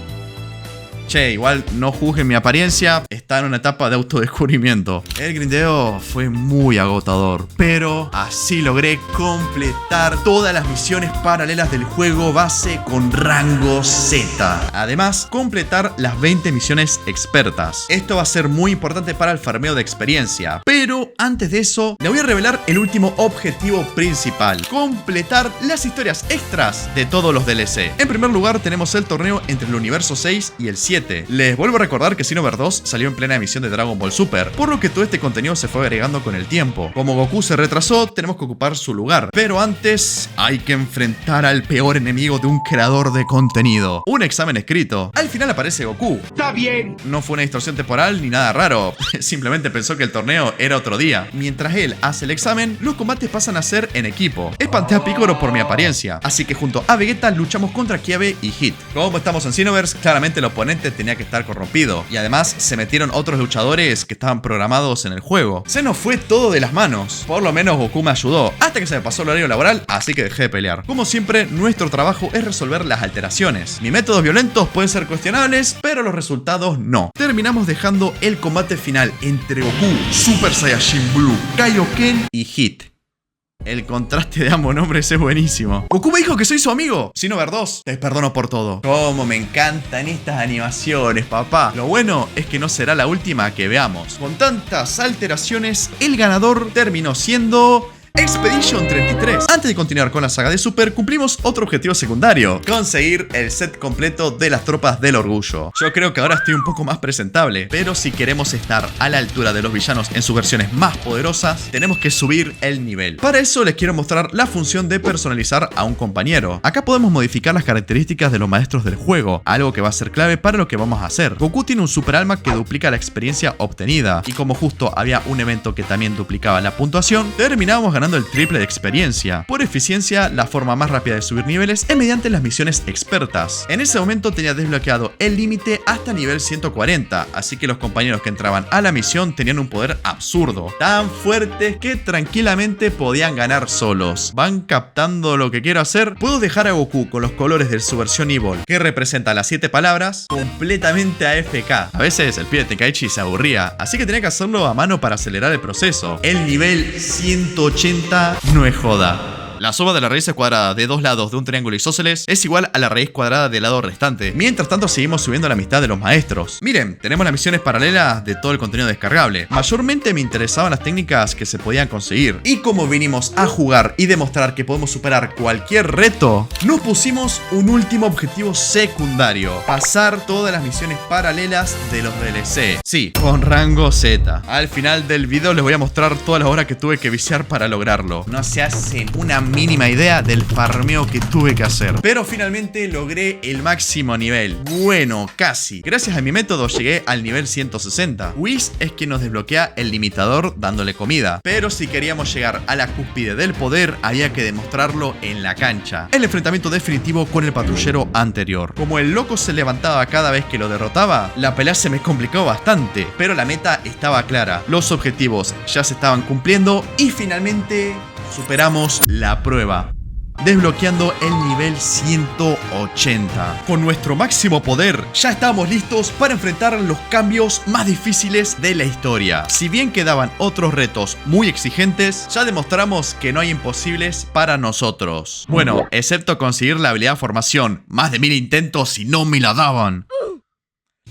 Che, igual no juzguen mi apariencia, está en una etapa de autodescubrimiento. El grindeo fue muy agotador, pero así logré completar todas las misiones paralelas del juego base con rango Z. Además, completar las 20 misiones expertas. Esto va a ser muy importante para el farmeo de experiencia. Pero antes de eso, le voy a revelar el último objetivo principal: completar las historias extras de todos los DLC. En primer lugar, tenemos el torneo entre el universo 6 y el 7. Les vuelvo a recordar que Xenoverse 2 salió en plena emisión de Dragon Ball Super, por lo que todo este contenido se fue agregando con el tiempo. Como Goku se retrasó, tenemos que ocupar su lugar. Pero antes, hay que enfrentar al peor enemigo de un creador de contenido: un examen escrito. Al final aparece Goku. ¡Está bien! No fue una distorsión temporal ni nada raro, simplemente pensó que el torneo era otro día. Mientras él hace el examen, los combates pasan a ser en equipo. Espanté a Piccolo por mi apariencia, así que junto a Vegeta luchamos contra Kiabe y Hit. Como estamos en Xenoverse, claramente el oponente tenía que estar corrompido, y además se metieron otros luchadores que estaban programados en el juego. Se nos fue todo de las manos. Por lo menos Goku me ayudó, hasta que se me pasó el horario laboral, así que dejé de pelear. Como siempre, nuestro trabajo es resolver las alteraciones. Mis métodos violentos pueden ser cuestionables, pero los resultados no. Terminamos dejando el combate final entre Goku, Super Saiyajin Blue, Kaioken y Hit. El contraste de ambos nombres es buenísimo. Goku me dijo que soy su amigo. Xenoverse 2, te perdono por todo. Cómo me encantan estas animaciones, papá. Lo bueno es que no será la última que veamos. Con tantas alteraciones, el ganador terminó siendo Expedition 33. Antes de continuar con la saga de Super, cumplimos otro objetivo secundario: conseguir el set completo de las tropas del orgullo. Yo creo que ahora estoy un poco más presentable, pero si queremos estar a la altura de los villanos en sus versiones más poderosas, tenemos que subir el nivel. Para eso les quiero mostrar la función de personalizar a un compañero. Acá podemos modificar las características de los maestros del juego, algo que va a ser clave para lo que vamos a hacer. Goku tiene un super alma que duplica la experiencia obtenida, y como justo había un evento que también duplicaba la puntuación, terminábamos ganando el triple de experiencia. Por eficiencia, la forma más rápida de subir niveles es mediante las misiones expertas. En ese momento tenía desbloqueado el límite hasta nivel 140, así que los compañeros que entraban a la misión tenían un poder absurdo, tan fuerte que tranquilamente podían ganar solos. ¿Van captando lo que quiero hacer? Puedo dejar a Goku con los colores de su versión Evil, que representa las 7 palabras, completamente AFK. A veces el pibe Tenkaichi se aburría, así que tenía que hacerlo a mano para acelerar el proceso. El nivel 180 no es joda. La suma de las raíces cuadradas de dos lados de un triángulo isósceles es igual a la raíz cuadrada del lado restante. Mientras tanto, seguimos subiendo la amistad de los maestros. Miren, tenemos las misiones paralelas de todo el contenido descargable. Mayormente me interesaban las técnicas que se podían conseguir. Y como vinimos a jugar y demostrar que podemos superar cualquier reto, nos pusimos un último objetivo secundario: pasar todas las misiones paralelas de los DLC. Sí, con rango Z. Al final del video les voy a mostrar todas las horas que tuve que viciar para lograrlo. No se hacen una mínima idea del farmeo que tuve que hacer, pero finalmente logré el máximo nivel. Bueno, casi. Gracias a mi método llegué al nivel 160. Whis es quien nos desbloquea el limitador dándole comida, pero si queríamos llegar a la cúspide del poder había que demostrarlo en la cancha. El enfrentamiento definitivo con el patrullero anterior. Como el loco se levantaba cada vez que lo derrotaba, la pelea se me complicó bastante, pero la meta estaba clara, los objetivos ya se estaban cumpliendo y finalmente superamos la prueba, desbloqueando el nivel 180. Con nuestro máximo poder, ya estábamos listos para enfrentar los cambios más difíciles de la historia. Si bien quedaban otros retos muy exigentes, ya demostramos que no hay imposibles para nosotros. Bueno, excepto conseguir la habilidad formación. Más de 1000 intentos y no me la daban.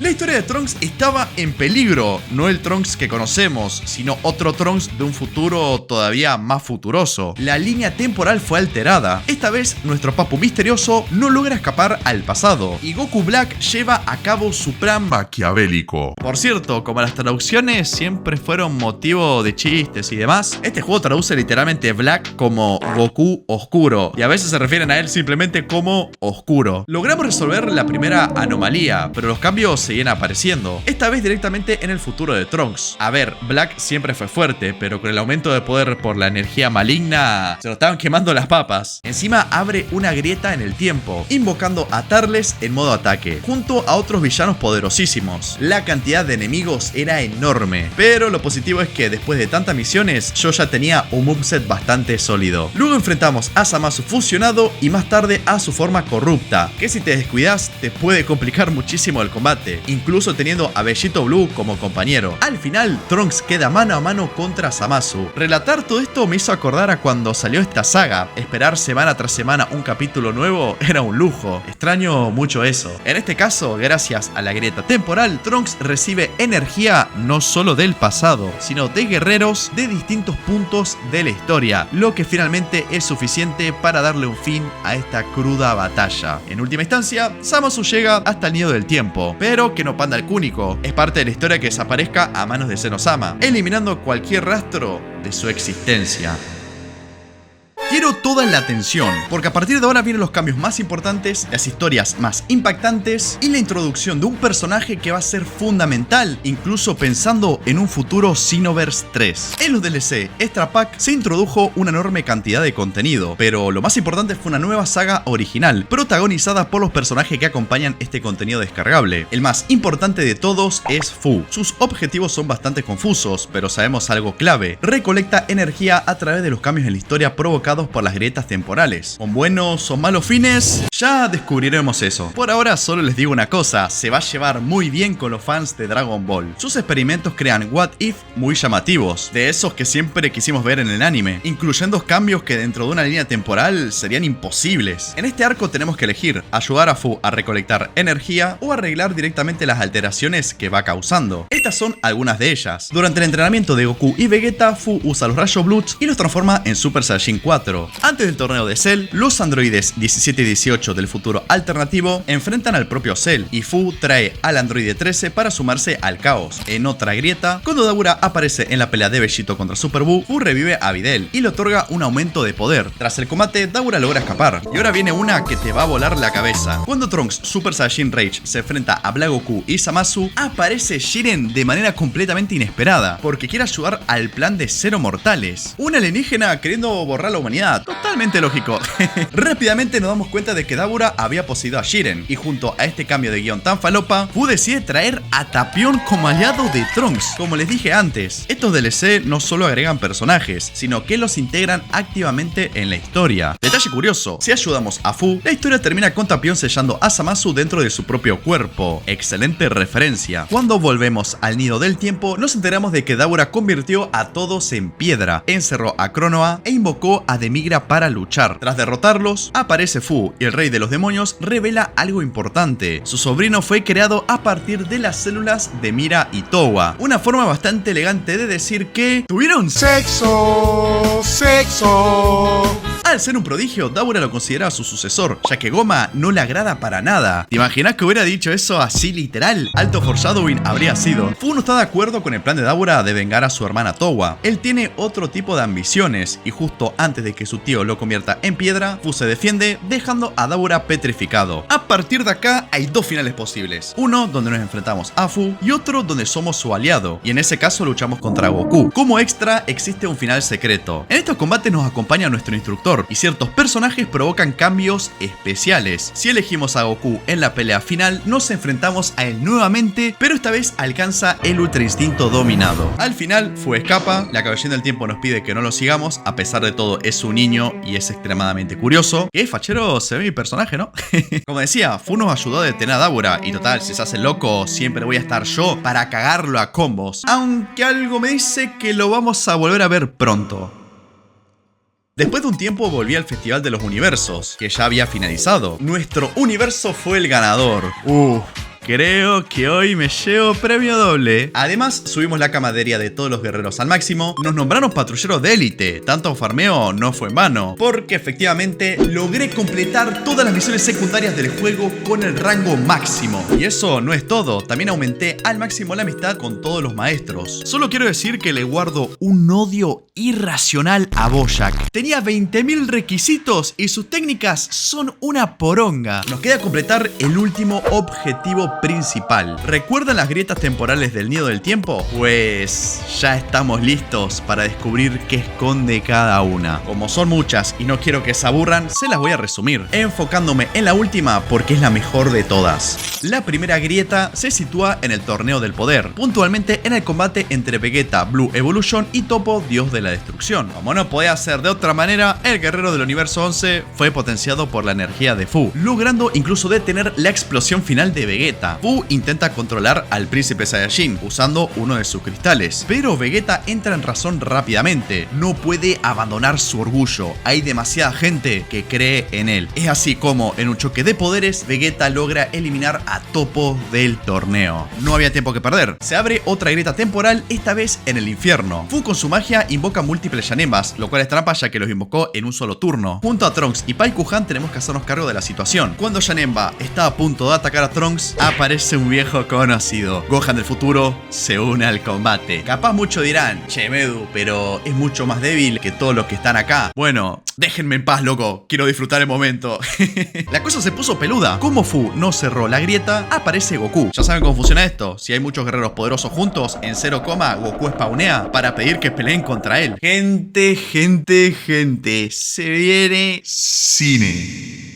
La historia de Trunks estaba en peligro, no el Trunks que conocemos, sino otro Trunks de un futuro todavía más futuroso. La línea temporal fue alterada. Esta vez nuestro papu misterioso no logra escapar al pasado y Goku Black lleva a cabo su plan maquiavélico. Por cierto, como las traducciones siempre fueron motivo de chistes y demás, este juego traduce literalmente Black como Goku oscuro y a veces se refieren a él simplemente como oscuro. Logramos resolver la primera anomalía, pero los cambios seguían apareciendo, esta vez directamente en el futuro de Trunks. A ver, Black siempre fue fuerte, pero con el aumento de poder por la energía maligna se lo estaban quemando las papas. Encima abre una grieta en el tiempo, invocando a Turles en modo ataque, junto a otros villanos poderosísimos. La cantidad de enemigos era enorme, pero lo positivo es que después de tantas misiones yo ya tenía un moveset bastante sólido. Luego enfrentamos a Zamasu fusionado y más tarde a su forma corrupta, que si te descuidas te puede complicar muchísimo el combate, incluso teniendo a Vegito Blue como compañero. Al final, Trunks queda mano a mano contra Zamasu. Relatar todo esto me hizo acordar a cuando salió esta saga. Esperar semana tras semana un capítulo nuevo era un lujo. Extraño mucho eso. En este caso, gracias a la grieta temporal, Trunks recibe energía no solo del pasado, sino de guerreros de distintos puntos de la historia, lo que finalmente es suficiente para darle un fin a esta cruda batalla. En última instancia, Zamasu llega hasta el nido del tiempo, pero que no panda el cúnico. Es parte de la historia que desaparezca a manos de Zenosama, eliminando cualquier rastro de su existencia. Quiero toda la atención, porque a partir de ahora vienen los cambios más importantes, las historias más impactantes y la introducción de un personaje que va a ser fundamental, incluso pensando en un futuro Xenoverse 3. En los DLC Extra Pack se introdujo una enorme cantidad de contenido, pero lo más importante fue una nueva saga original, protagonizada por los personajes que acompañan este contenido descargable. El más importante de todos es Fu. Sus objetivos son bastante confusos, pero sabemos algo clave: recolecta energía a través de los cambios en la historia provocados por las grietas temporales. ¿Con buenos o malos fines? Ya descubriremos eso. Por ahora solo les digo una cosa: se va a llevar muy bien con los fans de Dragon Ball. Sus experimentos crean what if muy llamativos, de esos que siempre quisimos ver en el anime, incluyendo cambios que dentro de una línea temporal serían imposibles. En este arco tenemos que elegir: ayudar a Fu a recolectar energía o arreglar directamente las alteraciones que va causando. Estas son algunas de ellas. Durante el entrenamiento de Goku y Vegeta, Fu usa los rayos Blues y los transforma en Super Saiyajin 4. Antes del torneo de Cell, los androides 17 y 18 del futuro alternativo enfrentan al propio Cell, y Fu trae al androide 13 para sumarse al caos. En otra grieta, cuando Dabura aparece en la pelea de Vegito contra Super Buu, Fu revive a Videl y le otorga un aumento de poder. Tras el combate, Dabura logra escapar, y ahora viene una que te va a volar la cabeza. Cuando Trunks Super Saiyajin Rage se enfrenta a Black Goku y Zamasu, aparece Jiren de manera completamente inesperada, porque quiere ayudar al plan de Zero Mortales, un alienígena queriendo borrar la humanidad. Totalmente lógico. Rápidamente nos damos cuenta de que Dabura había poseído a Jiren, y junto a este cambio de guión tan falopa, Fu decide traer a Tapión como aliado de Trunks. Como les dije antes, estos DLC no solo agregan personajes, sino que los integran activamente en la historia. Detalle curioso: si ayudamos a Fu, la historia termina con Tapión sellando a Zamasu dentro de su propio cuerpo. Excelente referencia. Cuando volvemos al nido del tiempo, nos enteramos de que Dabura convirtió a todos en piedra, encerró a Cronoa e invocó a Demigra para luchar. Tras derrotarlos, aparece Fu, y el rey de los demonios revela algo importante: su sobrino fue creado a partir de las células de Mira y Towa. Una forma bastante elegante de decir que tuvieron sexo. Al ser un prodigio, Dabura lo considera su sucesor, ya que Goma no le agrada para nada. ¿Te imaginas que hubiera dicho eso así literal? Alto foreshadowing habría sido. Fu no está de acuerdo con el plan de Dabura de vengar a su hermana Towa. Él tiene otro tipo de ambiciones, y justo antes de que su tío lo convierta en piedra, Fu se defiende dejando a Dabura petrificado. A partir de acá hay dos finales posibles: uno donde nos enfrentamos a Fu y otro donde somos su aliado, y en ese caso luchamos contra Goku. Como extra existe un final secreto. En estos combates nos acompaña nuestro instructor, y ciertos personajes provocan cambios especiales. Si elegimos a Goku en la pelea final, nos enfrentamos a él nuevamente, pero esta vez alcanza el Ultra Instinto dominado. Al final, Fu escapa, la Caballera del Tiempo nos pide que no lo sigamos, a pesar de todo es un niño y es extremadamente curioso. ¡Qué fachero se ve mi personaje!, ¿no? Como decía, Fu nos ayudó a detener a Dabura, y total, si se hace loco, siempre voy a estar yo para cagarlo a combos. Aunque algo me dice que lo vamos a volver a ver pronto. Después de un tiempo volví al Festival de los Universos, que ya había finalizado. Nuestro universo fue el ganador. Creo que hoy me llevo premio doble. Además, subimos la camaradería de todos los guerreros al máximo. Nos nombraron patrulleros de élite. Tanto farmeo no fue en vano, porque efectivamente logré completar todas las misiones secundarias del juego con el rango máximo. Y eso no es todo, también aumenté al máximo la amistad con todos los maestros. Solo quiero decir que le guardo un odio irracional a Bojack. Tenía 20.000 requisitos y sus técnicas son una poronga. Nos queda completar el último objetivo conflicto principal. ¿Recuerdan las grietas temporales del Nido del Tiempo? Pues ya estamos listos para descubrir qué esconde cada una. Como son muchas y no quiero que se aburran, se las voy a resumir, enfocándome en la última porque es la mejor de todas. La primera grieta se sitúa en el Torneo del Poder, puntualmente en el combate entre Vegeta, Blue Evolution y Toppo, Dios de la Destrucción. Como no podía ser de otra manera, el guerrero del universo 11 fue potenciado por la energía de Fu, logrando incluso detener la explosión final de Vegeta. Fu intenta controlar al príncipe Saiyajin usando uno de sus cristales, pero Vegeta entra en razón rápidamente. No puede abandonar su orgullo, hay demasiada gente que cree en él. Es así como, en un choque de poderes, Vegeta logra eliminar a Toppo del torneo. No había tiempo que perder. Se abre otra grieta temporal, esta vez en el infierno. Fu con su magia invoca múltiples Yanembas, lo cual es trampa ya que los invocó en un solo turno. Junto a Trunks y Paikuhan tenemos que hacernos cargo de la situación. Cuando Yanemba está a punto de atacar a Trunks, aparece un viejo conocido. Gohan del futuro se une al combate. Capaz muchos dirán, che Medu, pero es mucho más débil que todos los que están acá. Bueno, déjenme en paz, loco. Quiero disfrutar el momento. La cosa se puso peluda. Como Fu no cerró la grieta, aparece Goku. Ya saben cómo funciona esto. Si hay muchos guerreros poderosos juntos, en 0, Goku spawnea para pedir que peleen contra él. Gente. Se viene cine.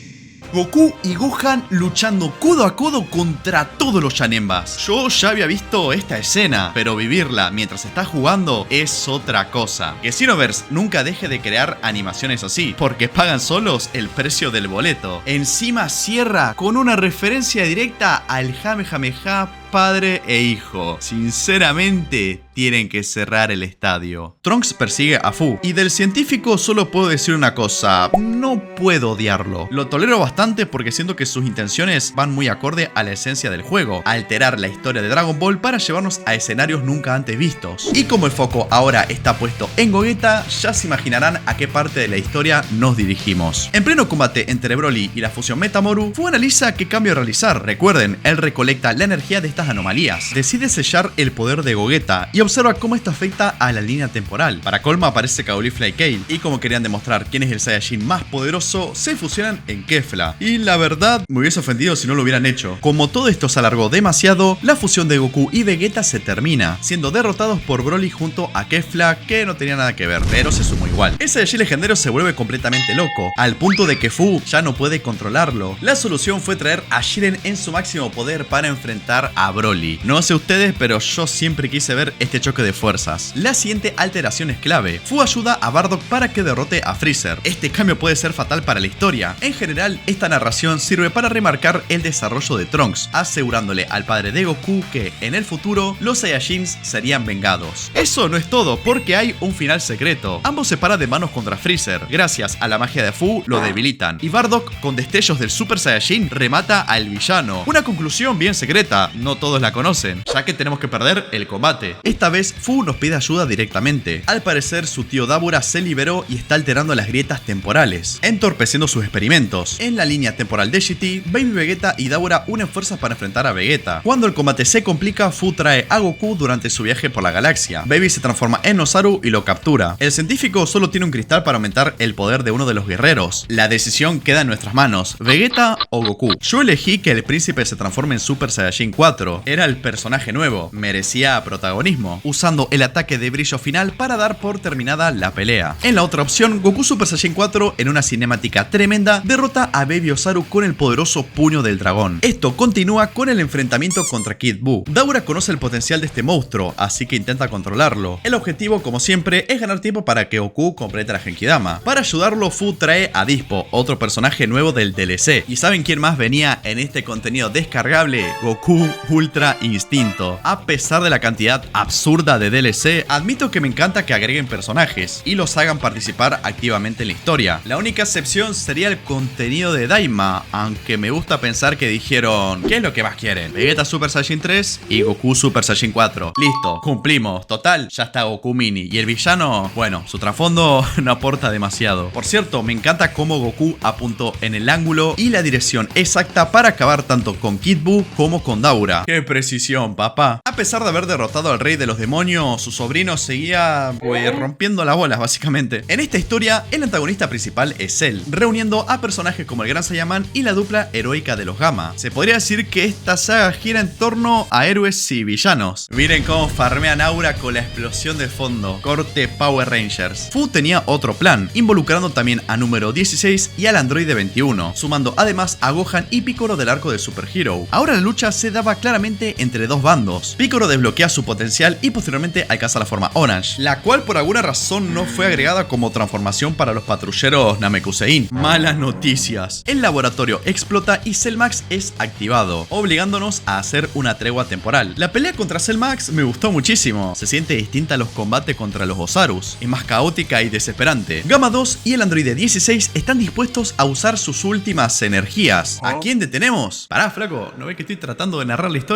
Goku y Gohan luchando codo a codo contra todos los Yanembas. Yo ya había visto esta escena, pero vivirla mientras está jugando es otra cosa. Que Xenoverse nunca deje de crear animaciones así, porque pagan solos el precio del boleto. Encima cierra con una referencia directa al Kamehameha padre e hijo. Sinceramente, tienen que cerrar el estadio. Trunks persigue a Fu, y del científico solo puedo decir una cosa: no puedo odiarlo. Lo tolero bastante porque siento que sus intenciones van muy acorde a la esencia del juego, alterar la historia de Dragon Ball para llevarnos a escenarios nunca antes vistos. Y como el foco ahora está puesto en Gogeta, ya se imaginarán a qué parte de la historia nos dirigimos. En pleno combate entre Broly y la fusión Metamoru, Fu analiza qué cambio realizar. Recuerden, él recolecta la energía de estas anomalías, decide sellar el poder de Gogeta y observa cómo esto afecta a la línea temporal. Para colmo aparece Caulifla y Kale, y como querían demostrar quién es el Saiyajin más poderoso, se fusionan en Kefla. Y la verdad, me hubiese ofendido si no lo hubieran hecho. Como todo esto se alargó demasiado, la fusión de Goku y Vegeta se termina, siendo derrotados por Broly junto a Kefla, que no tenía nada que ver, pero se sumó igual. El Saiyajin legendario se vuelve completamente loco, al punto de que Fu ya no puede controlarlo. La solución fue traer a Jiren en su máximo poder para enfrentar a Broly. No sé ustedes, pero yo siempre quise ver este choque de fuerzas. La siguiente alteración es clave. Fu ayuda a Bardock para que derrote a Freezer. Este cambio puede ser fatal para la historia. En general, esta narración sirve para remarcar el desarrollo de Trunks, asegurándole al padre de Goku que, en el futuro, los Saiyajins serían vengados. Eso no es todo, porque hay un final secreto. Ambos se paran de manos contra Freezer. Gracias a la magia de Fu, lo debilitan. Y Bardock, con destellos del Super Saiyajin, remata al villano. Una conclusión bien secreta. No todos la conocen, ya que tenemos que perder el combate. Esta vez Fu nos pide ayuda directamente. Al parecer su tío Dabura se liberó y está alterando las grietas temporales, entorpeciendo sus experimentos. En la línea temporal de GT, Baby Vegeta y Dabura unen fuerzas para enfrentar a Vegeta. Cuando el combate se complica, Fu trae a Goku durante su viaje por la galaxia. Baby se transforma en Osaru y lo captura. El científico solo tiene un cristal para aumentar el poder de uno de los guerreros. La decisión queda en nuestras manos, Vegeta o Goku. Yo elegí que el príncipe se transforme en Super Saiyajin 4. Era el personaje nuevo, merecía protagonismo, usando el ataque de brillo final para dar por terminada la pelea. En la otra opción, Goku Super Saiyan 4, en una cinemática tremenda, derrota a Baby Osaru con el poderoso puño del dragón. Esto continúa con el enfrentamiento contra Kid Buu. Dabura conoce el potencial de este monstruo, así que intenta controlarlo. El objetivo, como siempre, es ganar tiempo para que Goku complete la Genkidama. Para ayudarlo, Fu trae a Dispo, otro personaje nuevo del DLC. ¿Y saben quién más venía en este contenido descargable? Goku Ultra Instinto. A pesar de la cantidad absurda de DLC, admito que me encanta que agreguen personajes y los hagan participar activamente en la historia. La única excepción sería el contenido de Daima, aunque me gusta pensar que dijeron: ¿qué es lo que más quieren? Vegeta Super Saiyan 3 y Goku Super Saiyan 4. Listo, cumplimos. Total, ya está Goku Mini. Y el villano, bueno, su trasfondo no aporta demasiado. Por cierto, me encanta cómo Goku apuntó en el ángulo y la dirección exacta para acabar tanto con Kid Buu como con Dabura. ¡Qué precisión, papá! A pesar de haber derrotado al rey de los demonios, su sobrino seguía, pues, rompiendo las bolas, básicamente. En esta historia, el antagonista principal es él, reuniendo a personajes como el Gran Saiyaman y la dupla heroica de los Gamma. Se podría decir que esta saga gira en torno a héroes y villanos. Miren cómo farmean aura con la explosión de fondo. Corte Power Rangers. Fu tenía otro plan, involucrando también a número 16 y al androide 21, sumando además a Gohan y Piccolo del arco de Super Hero. Ahora la lucha se daba claramente entre dos bandos. Piccolo desbloquea su potencial y posteriormente alcanza la forma Orange, la cual por alguna razón no fue agregada como transformación para los patrulleros Namekusein. Malas noticias. El laboratorio explota y Cell Max es activado, obligándonos a hacer una tregua temporal. La pelea contra Cell Max me gustó muchísimo. Se siente distinta a los combates contra los Osarus. Es más caótica y desesperante. Gamma 2 y el androide 16 están dispuestos a usar sus últimas energías. ¿A quién detenemos? Pará, flaco, ¿no ves que estoy tratando de narrar la historia?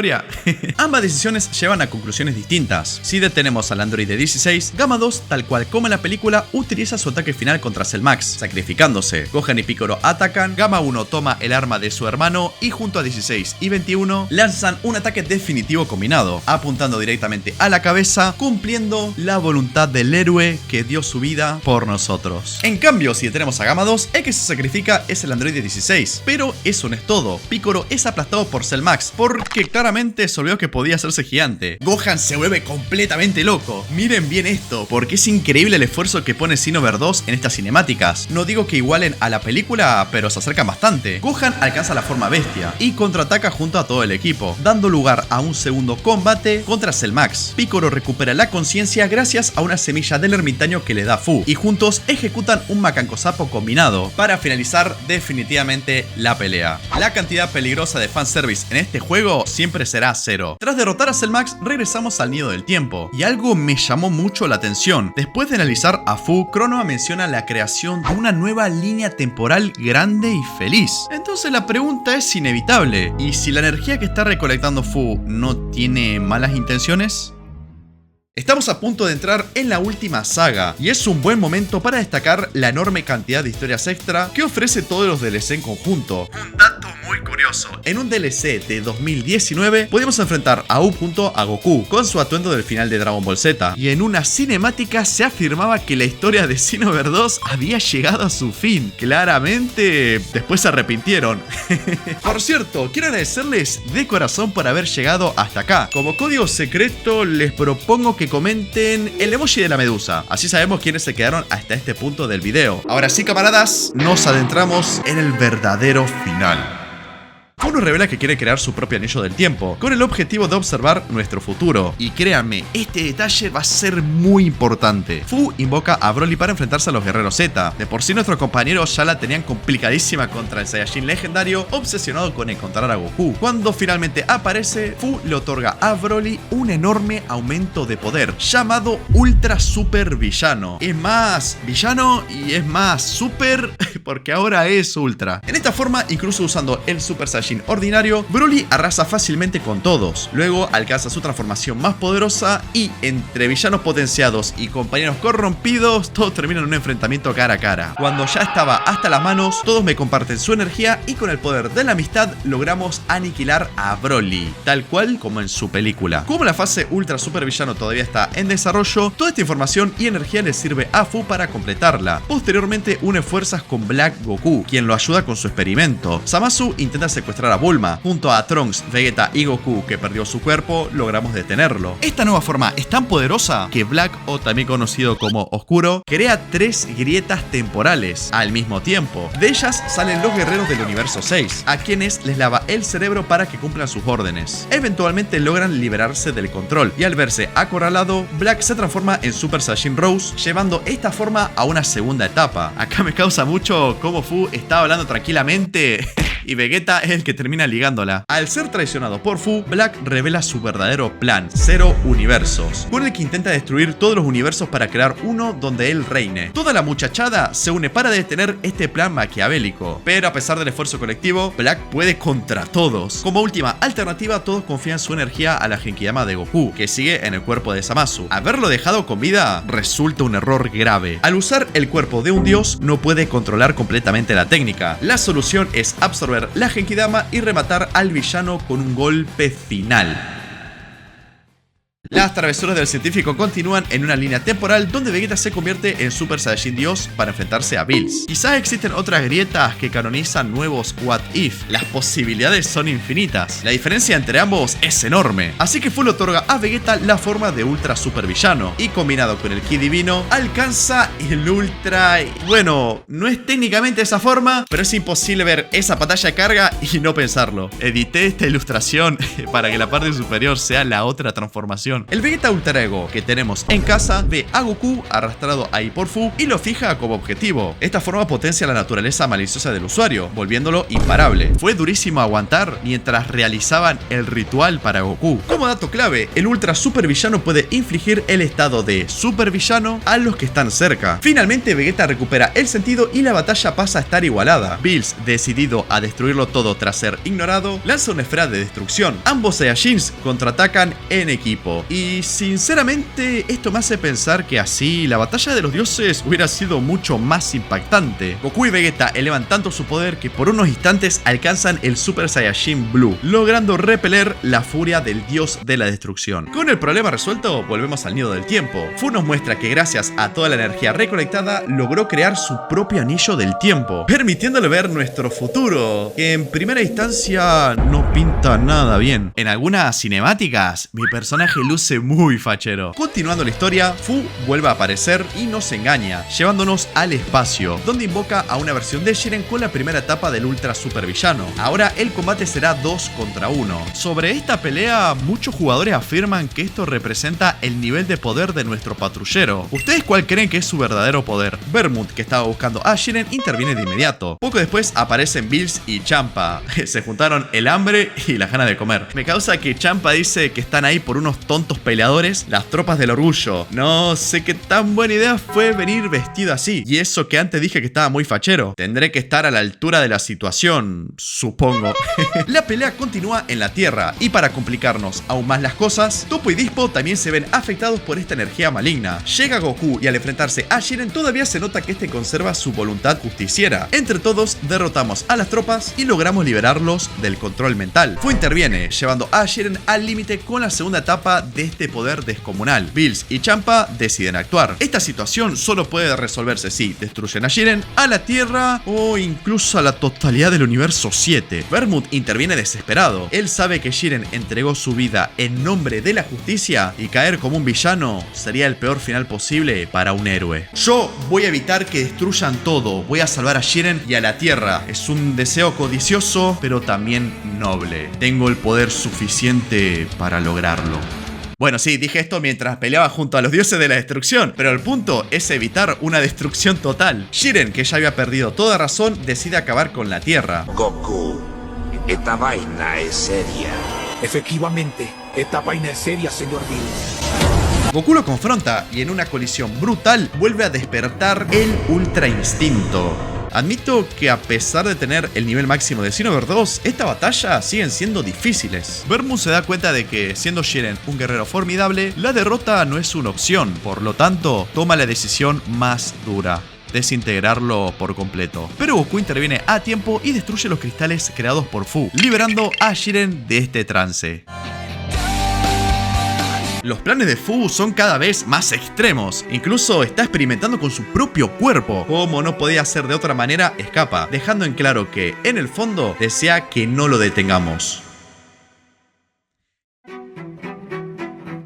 Ambas decisiones llevan a conclusiones distintas. Si detenemos al androide 16, Gamma 2, tal cual como en la película, utiliza su ataque final contra Cell Max, sacrificándose. Gohan y Piccolo atacan, Gamma 1 toma el arma de su hermano y junto a 16 y 21 lanzan un ataque definitivo combinado, apuntando directamente a la cabeza, cumpliendo la voluntad del héroe que dio su vida por nosotros. En cambio, si detenemos a Gamma 2, el que se sacrifica es el androide 16. Pero eso no es todo. Piccolo es aplastado por Cell Max, porque claramente se olvidó que podía hacerse gigante. Gohan se vuelve completamente loco. Miren bien esto, porque es increíble el esfuerzo que pone Xenoverse 2 en estas cinemáticas. No digo que igualen a la película, pero se acercan bastante. Gohan alcanza la forma bestia y contraataca junto a todo el equipo, dando lugar a un segundo combate contra Cell Max. Piccolo recupera la conciencia gracias a una semilla del ermitaño que le da Fu, y juntos ejecutan un macanco sapo combinado para finalizar definitivamente la pelea. La cantidad peligrosa de fanservice en este juego siempre será cero. Tras derrotar a Cell Max, regresamos al nido del tiempo, y algo me llamó mucho la atención. Después de analizar a Fu, Cronova menciona la creación de una nueva línea temporal grande y feliz. Entonces la pregunta es inevitable, ¿y si la energía que está recolectando Fu no tiene malas intenciones? Estamos a punto de entrar en la última saga, y es un buen momento para destacar la enorme cantidad de historias extra que ofrece todos los DLC en conjunto. Un dato muy curioso: en un DLC de 2019 podíamos enfrentar a U junto a Goku con su atuendo del final de Dragon Ball Z, y en una cinemática se afirmaba que la historia de Xenoverse 2 había llegado a su fin. Claramente después se arrepintieron. Por cierto, quiero agradecerles de corazón por haber llegado hasta acá. Como código secreto les propongo que comenten el emoji de la medusa, así sabemos quiénes se quedaron hasta este punto del video. Ahora sí, camaradas, nos adentramos en el verdadero final. Fu nos revela que quiere crear su propio anillo del tiempo, con el objetivo de observar nuestro futuro. Y créanme, este detalle va a ser muy importante. Fu invoca a Broly para enfrentarse a los guerreros Z. De por sí nuestros compañeros ya la tenían complicadísima contra el Saiyajin legendario, obsesionado con encontrar a Goku. Cuando finalmente aparece, Fu le otorga a Broly un enorme aumento de poder, llamado Ultra Super Villano. Es más villano y es más super, porque ahora es Ultra. En esta forma, incluso usando el Super Saiyajin ordinario, Broly arrasa fácilmente con todos. Luego alcanza su transformación más poderosa y, entre villanos potenciados y compañeros corrompidos, todos terminan en un enfrentamiento cara a cara. Cuando ya estaba hasta las manos, todos me comparten su energía y con el poder de la amistad logramos aniquilar a Broly, tal cual como en su película. Como la fase Ultra Super Villano todavía está en desarrollo, toda esta información y energía le sirve a Fu para completarla. Posteriormente une fuerzas con Black Goku, quien lo ayuda con su experimento. Zamasu intenta secuestrar a Bulma. Junto a Trunks, Vegeta y Goku, que perdió su cuerpo, logramos detenerlo. Esta nueva forma es tan poderosa que Black, o también conocido como Oscuro, crea 3 grietas temporales al mismo tiempo. De ellas salen los guerreros del universo 6, a quienes les lava el cerebro para que cumplan sus órdenes. Eventualmente logran liberarse del control, y al verse acorralado, Black se transforma en Super Saiyajin Rose, llevando esta forma a una segunda etapa. Acá me causa mucho cómo Fu está hablando tranquilamente y Vegeta es el que termina ligándola. Al ser traicionado por Fu, Black revela su verdadero plan: 0 universos, con el que intenta destruir todos los universos para crear uno donde él reine. Toda la muchachada se une para detener este plan maquiavélico, pero a pesar del esfuerzo colectivo, Black puede contra todos. Como última alternativa, todos confían su energía a la Genkidama de Goku, que sigue en el cuerpo de Zamasu. Haberlo dejado con vida resulta un error grave. Al usar el cuerpo de un dios, no puede controlar completamente la técnica. La solución es absorber absorber la Genkidama y rematar al villano con un golpe final. Las travesuras del científico continúan en una línea temporal donde Vegeta se convierte en Super Saiyajin Dios para enfrentarse a Bills. Quizás existen otras grietas que canonizan nuevos What If. Las posibilidades son infinitas. La diferencia entre ambos es enorme. Así que Full otorga a Vegeta la forma de Ultra Super Villano y combinado con el Ki Divino alcanza el Ultra... Bueno, no es técnicamente esa forma, pero es imposible ver esa pantalla de carga y no pensarlo. Edité esta ilustración para que la parte superior sea la otra transformación. El Vegeta Ultra Ego que tenemos en casa ve a Goku arrastrado ahí por Fu y lo fija como objetivo. Esta forma potencia la naturaleza maliciosa del usuario, volviéndolo imparable. Fue durísimo aguantar mientras realizaban el ritual para Goku. Como dato clave, el Ultra Super Villano puede infligir el estado de Super Villano a los que están cerca. Finalmente Vegeta recupera el sentido y la batalla pasa a estar igualada. Bills, decidido a destruirlo todo tras ser ignorado, lanza una esfera de destrucción. Ambos Saiyajins contraatacan en equipo. Y sinceramente esto me hace pensar que así la batalla de los dioses hubiera sido mucho más impactante. Goku y Vegeta elevan tanto su poder que por unos instantes alcanzan el Super Saiyajin Blue, logrando repeler la furia del dios de la destrucción. Con el problema resuelto, volvemos al nido del tiempo. Fu nos muestra que gracias a toda la energía recolectada logró crear su propio anillo del tiempo, permitiéndole ver nuestro futuro, que en primera instancia no pinta nada bien. En algunas cinemáticas, mi personaje luce muy fachero. Continuando la historia, Fu vuelve a aparecer y nos engaña, llevándonos al espacio, donde invoca a una versión de Jiren con la primera etapa del Ultra Super Villano. Ahora el combate será 2 contra 1. Sobre esta pelea, muchos jugadores afirman que esto representa el nivel de poder de nuestro patrullero. ¿Ustedes cuál creen que es su verdadero poder? Vermouth, que estaba buscando a Jiren, interviene de inmediato. Poco después aparecen Bills y Champa. Se juntaron el hambre y las ganas de comer. Me causa que Champa dice que están ahí por unos tontos peleadores, las tropas del orgullo. No sé qué tan buena idea fue venir vestido así. Y eso que antes dije que estaba muy fachero. Tendré que estar a la altura de la situación, supongo. La pelea continúa en la Tierra y para complicarnos aún más las cosas, Toppo y Dispo también se ven afectados por esta energía maligna. Llega Goku y al enfrentarse a Jiren todavía se nota que este conserva su voluntad justiciera. Entre todos derrotamos a las tropas y logramos liberarlos del control mental. Fu interviene, llevando a Jiren al límite con la segunda etapa de este poder descomunal. Bills y Champa deciden actuar. Esta situación solo puede resolverse si destruyen a Jiren, a la Tierra o incluso a la totalidad del universo 7. Vermouth interviene desesperado. Él sabe que Jiren entregó su vida en nombre de la justicia y caer como un villano sería el peor final posible para un héroe. Yo voy a evitar que destruyan todo. Voy a salvar a Jiren y a la Tierra. Es un deseo codicioso, pero también noble. Tengo el poder suficiente para lograrlo. Bueno, sí, dije esto mientras peleaba junto a los dioses de la destrucción, pero el punto es evitar una destrucción total. Jiren, que ya había perdido toda razón, decide acabar con la Tierra. Goku, esta vaina es seria. Efectivamente, esta vaina es seria, señor Bills. Goku lo confronta y en una colisión brutal vuelve a despertar el Ultra Instinto. Admito que a pesar de tener el nivel máximo de Xenoverse 2, esta batalla siguen siendo difíciles. Vermouth se da cuenta de que, siendo Jiren un guerrero formidable, la derrota no es una opción, por lo tanto, toma la decisión más dura: desintegrarlo por completo. Pero Goku interviene a tiempo y destruye los cristales creados por Fu, liberando a Jiren de este trance. Los planes de Fu son cada vez más extremos. Incluso está experimentando con su propio cuerpo. Como no podía ser de otra manera, escapa, dejando en claro que, en el fondo, desea que no lo detengamos.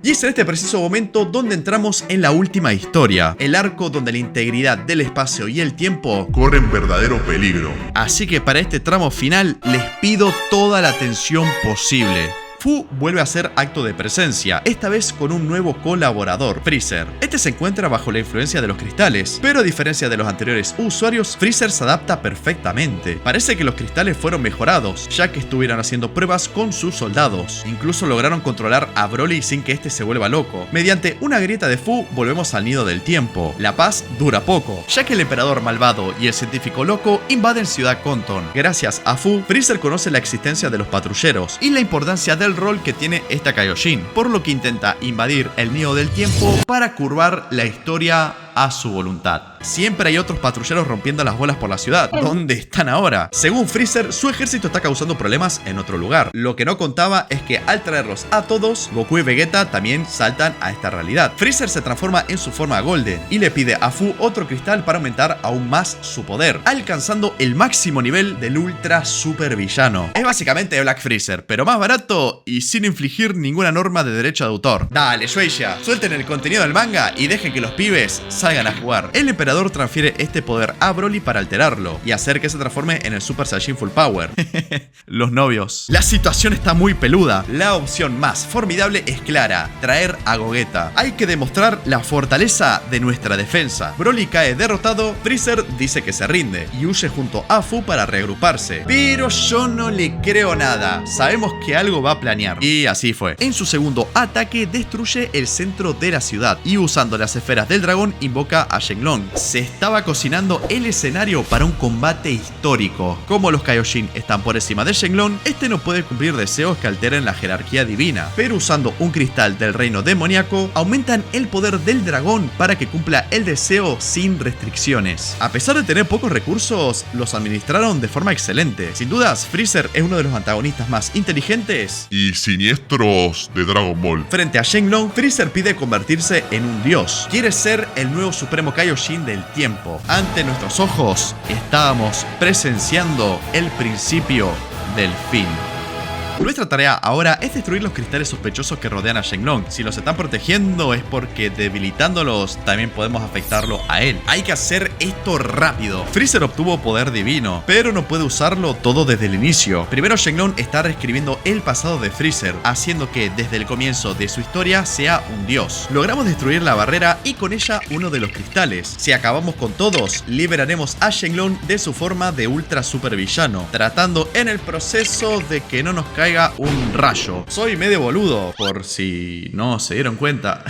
Y es en este preciso momento donde entramos en la última historia, el arco donde la integridad del espacio y el tiempo corren verdadero peligro. Así que para este tramo final les pido toda la atención posible. Fu vuelve a hacer acto de presencia, esta vez con un nuevo colaborador, Freezer. Este se encuentra bajo la influencia de los cristales, pero a diferencia de los anteriores usuarios, Freezer se adapta perfectamente. Parece que los cristales fueron mejorados, ya que estuvieron haciendo pruebas con sus soldados. Incluso lograron controlar a Broly sin que este se vuelva loco. Mediante una grieta de Fu, volvemos al nido del tiempo. La paz dura poco, ya que el emperador malvado y el científico loco invaden Ciudad Compton. Gracias a Fu, Freezer conoce la existencia de los patrulleros y la importancia del rol que tiene esta Kaioshin, por lo que intenta invadir el nido del tiempo para curvar la historia a su voluntad. siempre hay otros patrulleros rompiendo las bolas por la ciudad. ¿Dónde están ahora? Según Freezer, su ejército está causando problemas en otro lugar. Lo que no contaba es que al traerlos a todos, Goku y Vegeta también saltan a esta realidad. Freezer se transforma en su forma Golden y le pide a Fu otro cristal para aumentar aún más su poder, alcanzando el máximo nivel del ultra super villano. Es básicamente Black Freezer, pero más barato y sin infligir ninguna norma de derecho de autor. Dale, Shueisha, suelten el contenido del manga y dejen que los pibes salgan a jugar. El emperador transfiere este poder a Broly para alterarlo y hacer que se transforme en el Super Saiyajin Full Power. Los novios. La situación está muy peluda. La opción más formidable es clara: traer a Gogeta. Hay que demostrar la fortaleza de nuestra defensa. Broly cae derrotado, Freezer dice que se rinde y huye junto a Fu para reagruparse. Pero yo no le creo nada. Sabemos que algo va a planear. Y así fue. En su segundo ataque destruye el centro de la ciudad y usando las esferas del dragón invoca a Shenlong. Se estaba cocinando el escenario para un combate histórico. Como los Kaioshin están por encima de Shenlong, este no puede cumplir deseos que alteren la jerarquía divina, pero usando un cristal del reino demoníaco aumentan el poder del dragón para que cumpla el deseo sin restricciones. A pesar de tener pocos recursos, los administraron de forma excelente. Sin dudas, Freezer es uno de los antagonistas más inteligentes y siniestros de Dragon Ball. Frente a Shenlong, Freezer pide convertirse en un dios. Quiere ser el nuevo Supremo Kaioshin del tiempo. Ante nuestros ojos, estábamos presenciando el principio del fin. Nuestra tarea ahora es destruir los cristales sospechosos que rodean a Shenlong. Si los están protegiendo es porque debilitándolos también podemos afectarlo a él. Hay que hacer esto rápido. Freezer obtuvo poder divino, pero no puede usarlo todo desde el inicio. Primero Shenlong está reescribiendo el pasado de Freezer, haciendo que desde el comienzo de su historia sea un dios. Logramos destruir la barrera y con ella uno de los cristales. Si acabamos con todos, liberaremos a Shenlong de su forma de ultra super villano, tratando en el proceso de que no nos caiga un rayo. Soy medio boludo, por si no se dieron cuenta.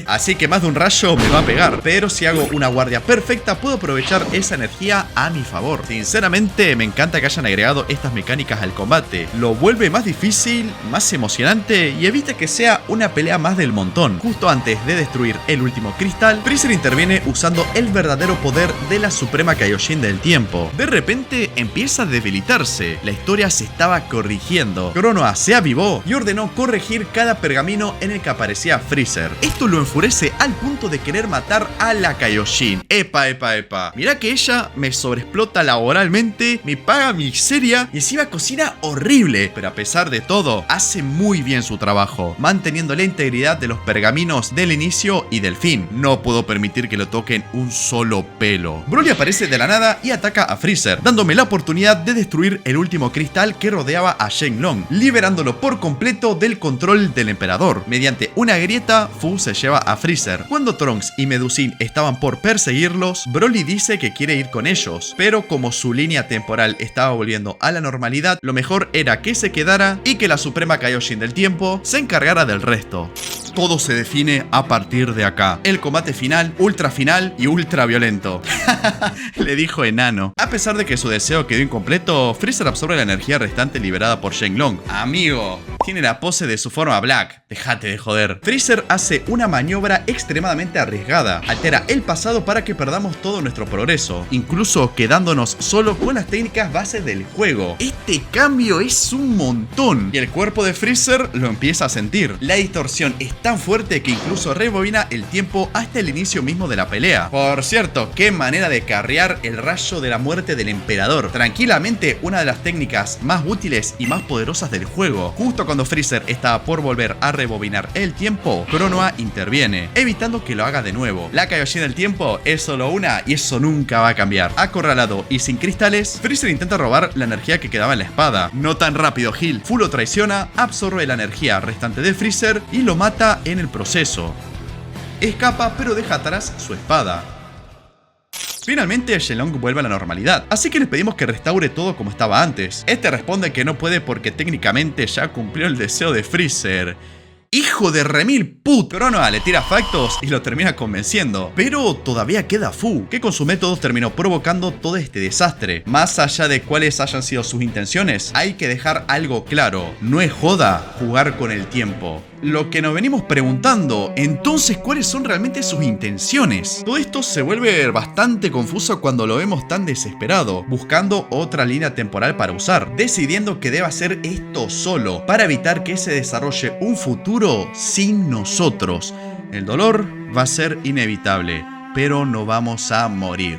Así que más de un rayo me va a pegar. Pero si hago una guardia perfecta, puedo aprovechar esa energía a mi favor. Sinceramente, me encanta que hayan agregado estas mecánicas al combate. Lo vuelve más difícil, más emocionante y evita que sea una pelea más del montón. Justo antes de destruir el último cristal, Freezer interviene usando el verdadero poder de la Suprema Kaioshin del tiempo. De repente empieza a debilitarse. La historia se estaba corrigiendo. Konoha se avivó y ordenó corregir cada pergamino en el que aparecía Freezer. Esto lo enfurece al punto de querer matar a la Kaioshin. Epa. Mirá que ella me sobreexplota laboralmente, me paga miseria y encima cocina horrible. Pero a pesar de todo, hace muy bien su trabajo, manteniendo la integridad de los pergaminos del inicio y del fin. No puedo permitir que lo toquen un solo pelo. Broly aparece de la nada y ataca a Freezer, dándome la oportunidad de destruir el último cristal que rodeaba a Shenlong, liberándolo por completo del control del emperador. Mediante una grieta, Fu se lleva a Freezer. Cuando Trunks y Medusin estaban por perseguirlos, Broly dice que quiere ir con ellos, pero como su línea temporal estaba volviendo a la normalidad, lo mejor era que se quedara y que la Suprema Kaioshin del tiempo se encargara del resto. Todo se define a partir de acá. El combate final y ultra violento. Le dijo enano. A pesar de que su deseo quedó incompleto, Freezer absorbe la energía restante liberada por Shenlong. Amigo, tiene la pose de su forma Black. Déjate de joder. Freezer hace una maniobra extremadamente arriesgada. Altera el pasado para que perdamos todo nuestro progreso, incluso quedándonos solo con las técnicas base del juego. Este cambio es un montón. Y el cuerpo de Freezer lo empieza a sentir. La distorsión es tan fuerte que incluso rebobina el tiempo hasta el inicio mismo de la pelea. Por cierto, qué manera de carrear el rayo de la muerte del emperador. Tranquilamente una de las técnicas más útiles y más poderosas del juego. Justo cuando Freezer estaba por volver a rebobinar el tiempo, Konoha interviene, evitando que lo haga de nuevo. La Kaioshin del tiempo es solo una y eso nunca va a cambiar. Acorralado y sin cristales, Freezer intenta robar la energía que quedaba en la espada. No tan rápido, Gil. Fu lo traiciona, absorbe la energía restante de Freezer y lo mata en el proceso. Escapa pero deja atrás su espada. Finalmente Shenlong vuelve a la normalidad, así que le pedimos que restaure todo como estaba antes. Este responde que no puede porque técnicamente ya cumplió el deseo de Freezer. ¡Hijo de remil put! Cronoa le tira factos y lo termina convenciendo. Pero todavía queda Fu, que con sus métodos terminó provocando todo este desastre. Más allá de cuáles hayan sido sus intenciones, hay que dejar algo claro. No es joda jugar con el tiempo. Lo que nos venimos preguntando, entonces, ¿cuáles son realmente sus intenciones? Todo esto se vuelve bastante confuso cuando lo vemos tan desesperado, buscando otra línea temporal para usar, decidiendo que debe hacer esto solo, para evitar que se desarrolle un futuro sin nosotros. El dolor va a ser inevitable, pero no vamos a morir.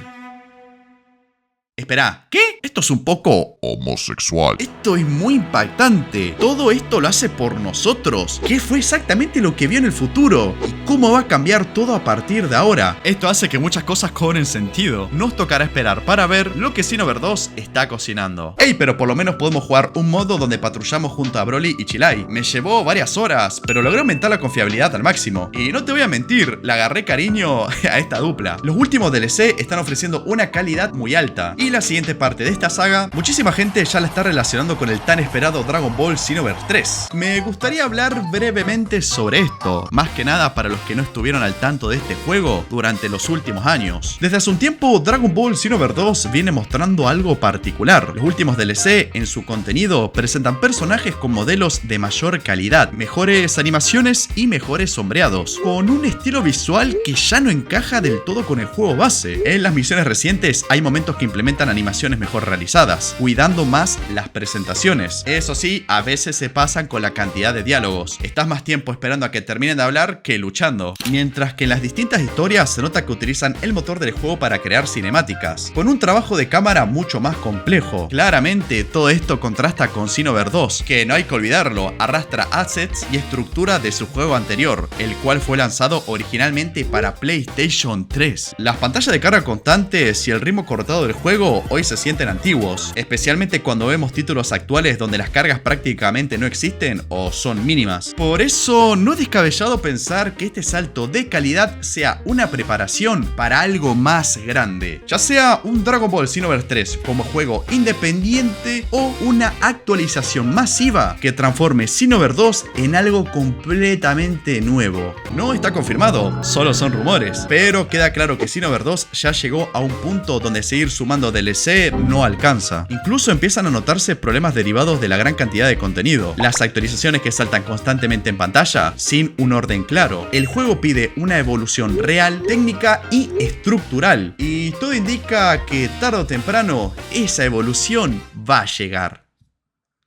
Espera, ¿qué? Esto es un poco Homosexual. Esto es muy impactante. Todo esto lo hace por nosotros. ¿Qué fue exactamente lo que vio en el futuro? ¿Y cómo va a cambiar todo a partir de ahora? Esto hace que muchas cosas cobren sentido. Nos tocará esperar para ver lo que Xenoverse 2 está cocinando. Ey, pero por lo menos podemos jugar un modo donde patrullamos junto a Broly y Chilai. Me llevó varias horas, pero logré aumentar la confiabilidad al máximo. Y no te voy a mentir, le agarré cariño a esta dupla. Los últimos DLC están ofreciendo una calidad muy alta. Y la siguiente parte de esta saga, muchísima gente ya la está relacionando con el tan esperado Dragon Ball Xenoverse 3. Me gustaría hablar brevemente sobre esto, más que nada para los que no estuvieron al tanto de este juego durante los últimos años. Desde hace un tiempo, Dragon Ball Xenoverse 2 viene mostrando algo particular. Los últimos DLC en su contenido presentan personajes con modelos de mayor calidad, mejores animaciones y mejores sombreados, con un estilo visual que ya no encaja del todo con el juego base. En las misiones recientes hay momentos que implementan animaciones mejor realizadas, cuidando más las presentaciones. Eso sí, a veces se pasan con la cantidad de diálogos. Estás más tiempo esperando a que terminen de hablar que luchando. Mientras que en las distintas historias se nota que utilizan el motor del juego para crear cinemáticas, con un trabajo de cámara mucho más complejo. Claramente todo esto contrasta con Xenoverse 2, que no hay que olvidarlo, arrastra assets y estructura de su juego anterior, el cual fue lanzado originalmente para PlayStation 3. Las pantallas de carga constantes y el ritmo cortado del juego hoy se sienten antiguos, especialmente cuando vemos títulos actuales donde las cargas prácticamente no existen o son mínimas. Por eso no es descabellado pensar que este salto de calidad sea una preparación para algo más grande, ya sea un Dragon Ball Xenoverse 3 como juego independiente o una actualización masiva que transforme Xenoverse 2 en algo completamente nuevo. No está confirmado, solo son rumores, pero queda claro que Xenoverse 2 ya llegó a un punto donde seguir sumando DLC no alcanza. Incluso empiezan a notarse problemas derivados de la gran cantidad de contenido, las actualizaciones que saltan constantemente en pantalla sin un orden claro. El juego pide una evolución real, técnica y estructural, y todo indica que tarde o temprano esa evolución va a llegar.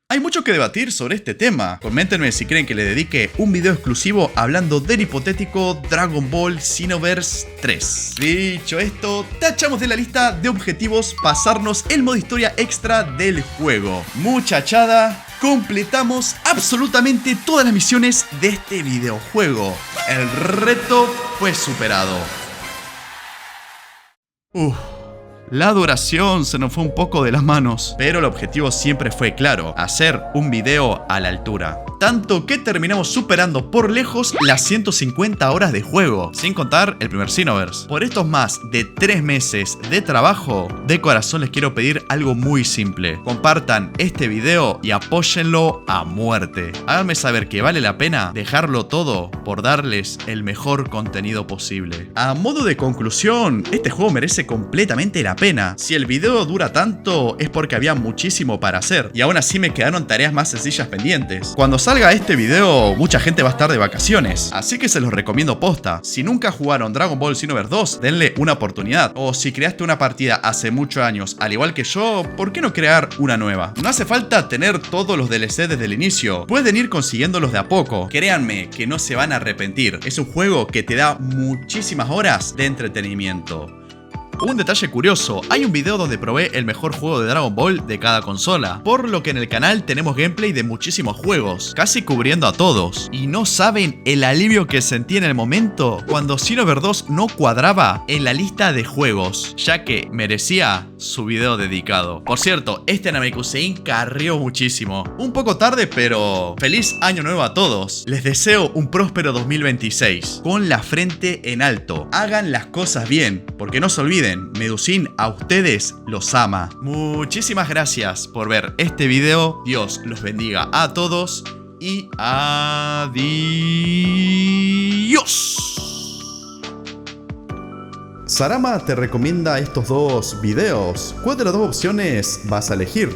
Hay mucho que debatir sobre este tema. Coméntenme si creen que le dedique un video exclusivo hablando del hipotético Dragon Ball Xenoverse 3. Dicho esto, tachamos de la lista de objetivos pasarnos el modo historia extra del juego. Muchachada, completamos absolutamente todas las misiones de este videojuego. El reto fue superado. La duración se nos fue un poco de las manos, pero el objetivo siempre fue claro: hacer un video a la altura. Tanto que terminamos superando por lejos las 150 horas de juego, sin contar el primer Xenoverse. Por estos más de 3 meses de trabajo, de corazón les quiero pedir algo muy simple: compartan este video y apóyenlo a muerte. Háganme saber que vale la pena dejarlo todo por darles el mejor contenido posible. A modo de conclusión, este juego merece completamente la pena. Si el video dura tanto es porque había muchísimo para hacer, y aún así me quedaron tareas más sencillas pendientes. Cuando salga este video, mucha gente va a estar de vacaciones, así que se los recomiendo posta. Si nunca jugaron Dragon Ball Xenoverse 2, denle una oportunidad. O si creaste una partida hace muchos años, al igual que yo, ¿por qué no crear una nueva? No hace falta tener todos los DLC desde el inicio, pueden ir consiguiéndolos de a poco. Créanme que no se van a arrepentir. Es un juego que te da muchísimas horas de entretenimiento. Un detalle curioso, hay un video donde probé el mejor juego de Dragon Ball de cada consola, por lo que en el canal tenemos gameplay de muchísimos juegos, casi cubriendo a todos. Y no saben el alivio que sentí en el momento cuando Xenoverse 2 no cuadraba en la lista de juegos, ya que merecía su video dedicado. Por cierto, este Namekusein carrió muchísimo. Un poco tarde, pero feliz año nuevo a todos. Les deseo un próspero 2026, con la frente en alto. Hagan las cosas bien, porque no se olviden, Medusin a ustedes los ama. Muchísimas gracias por ver este video. Dios los bendiga a todos y adiós. Sarama te recomienda estos dos videos. ¿Cuál de las dos opciones vas a elegir?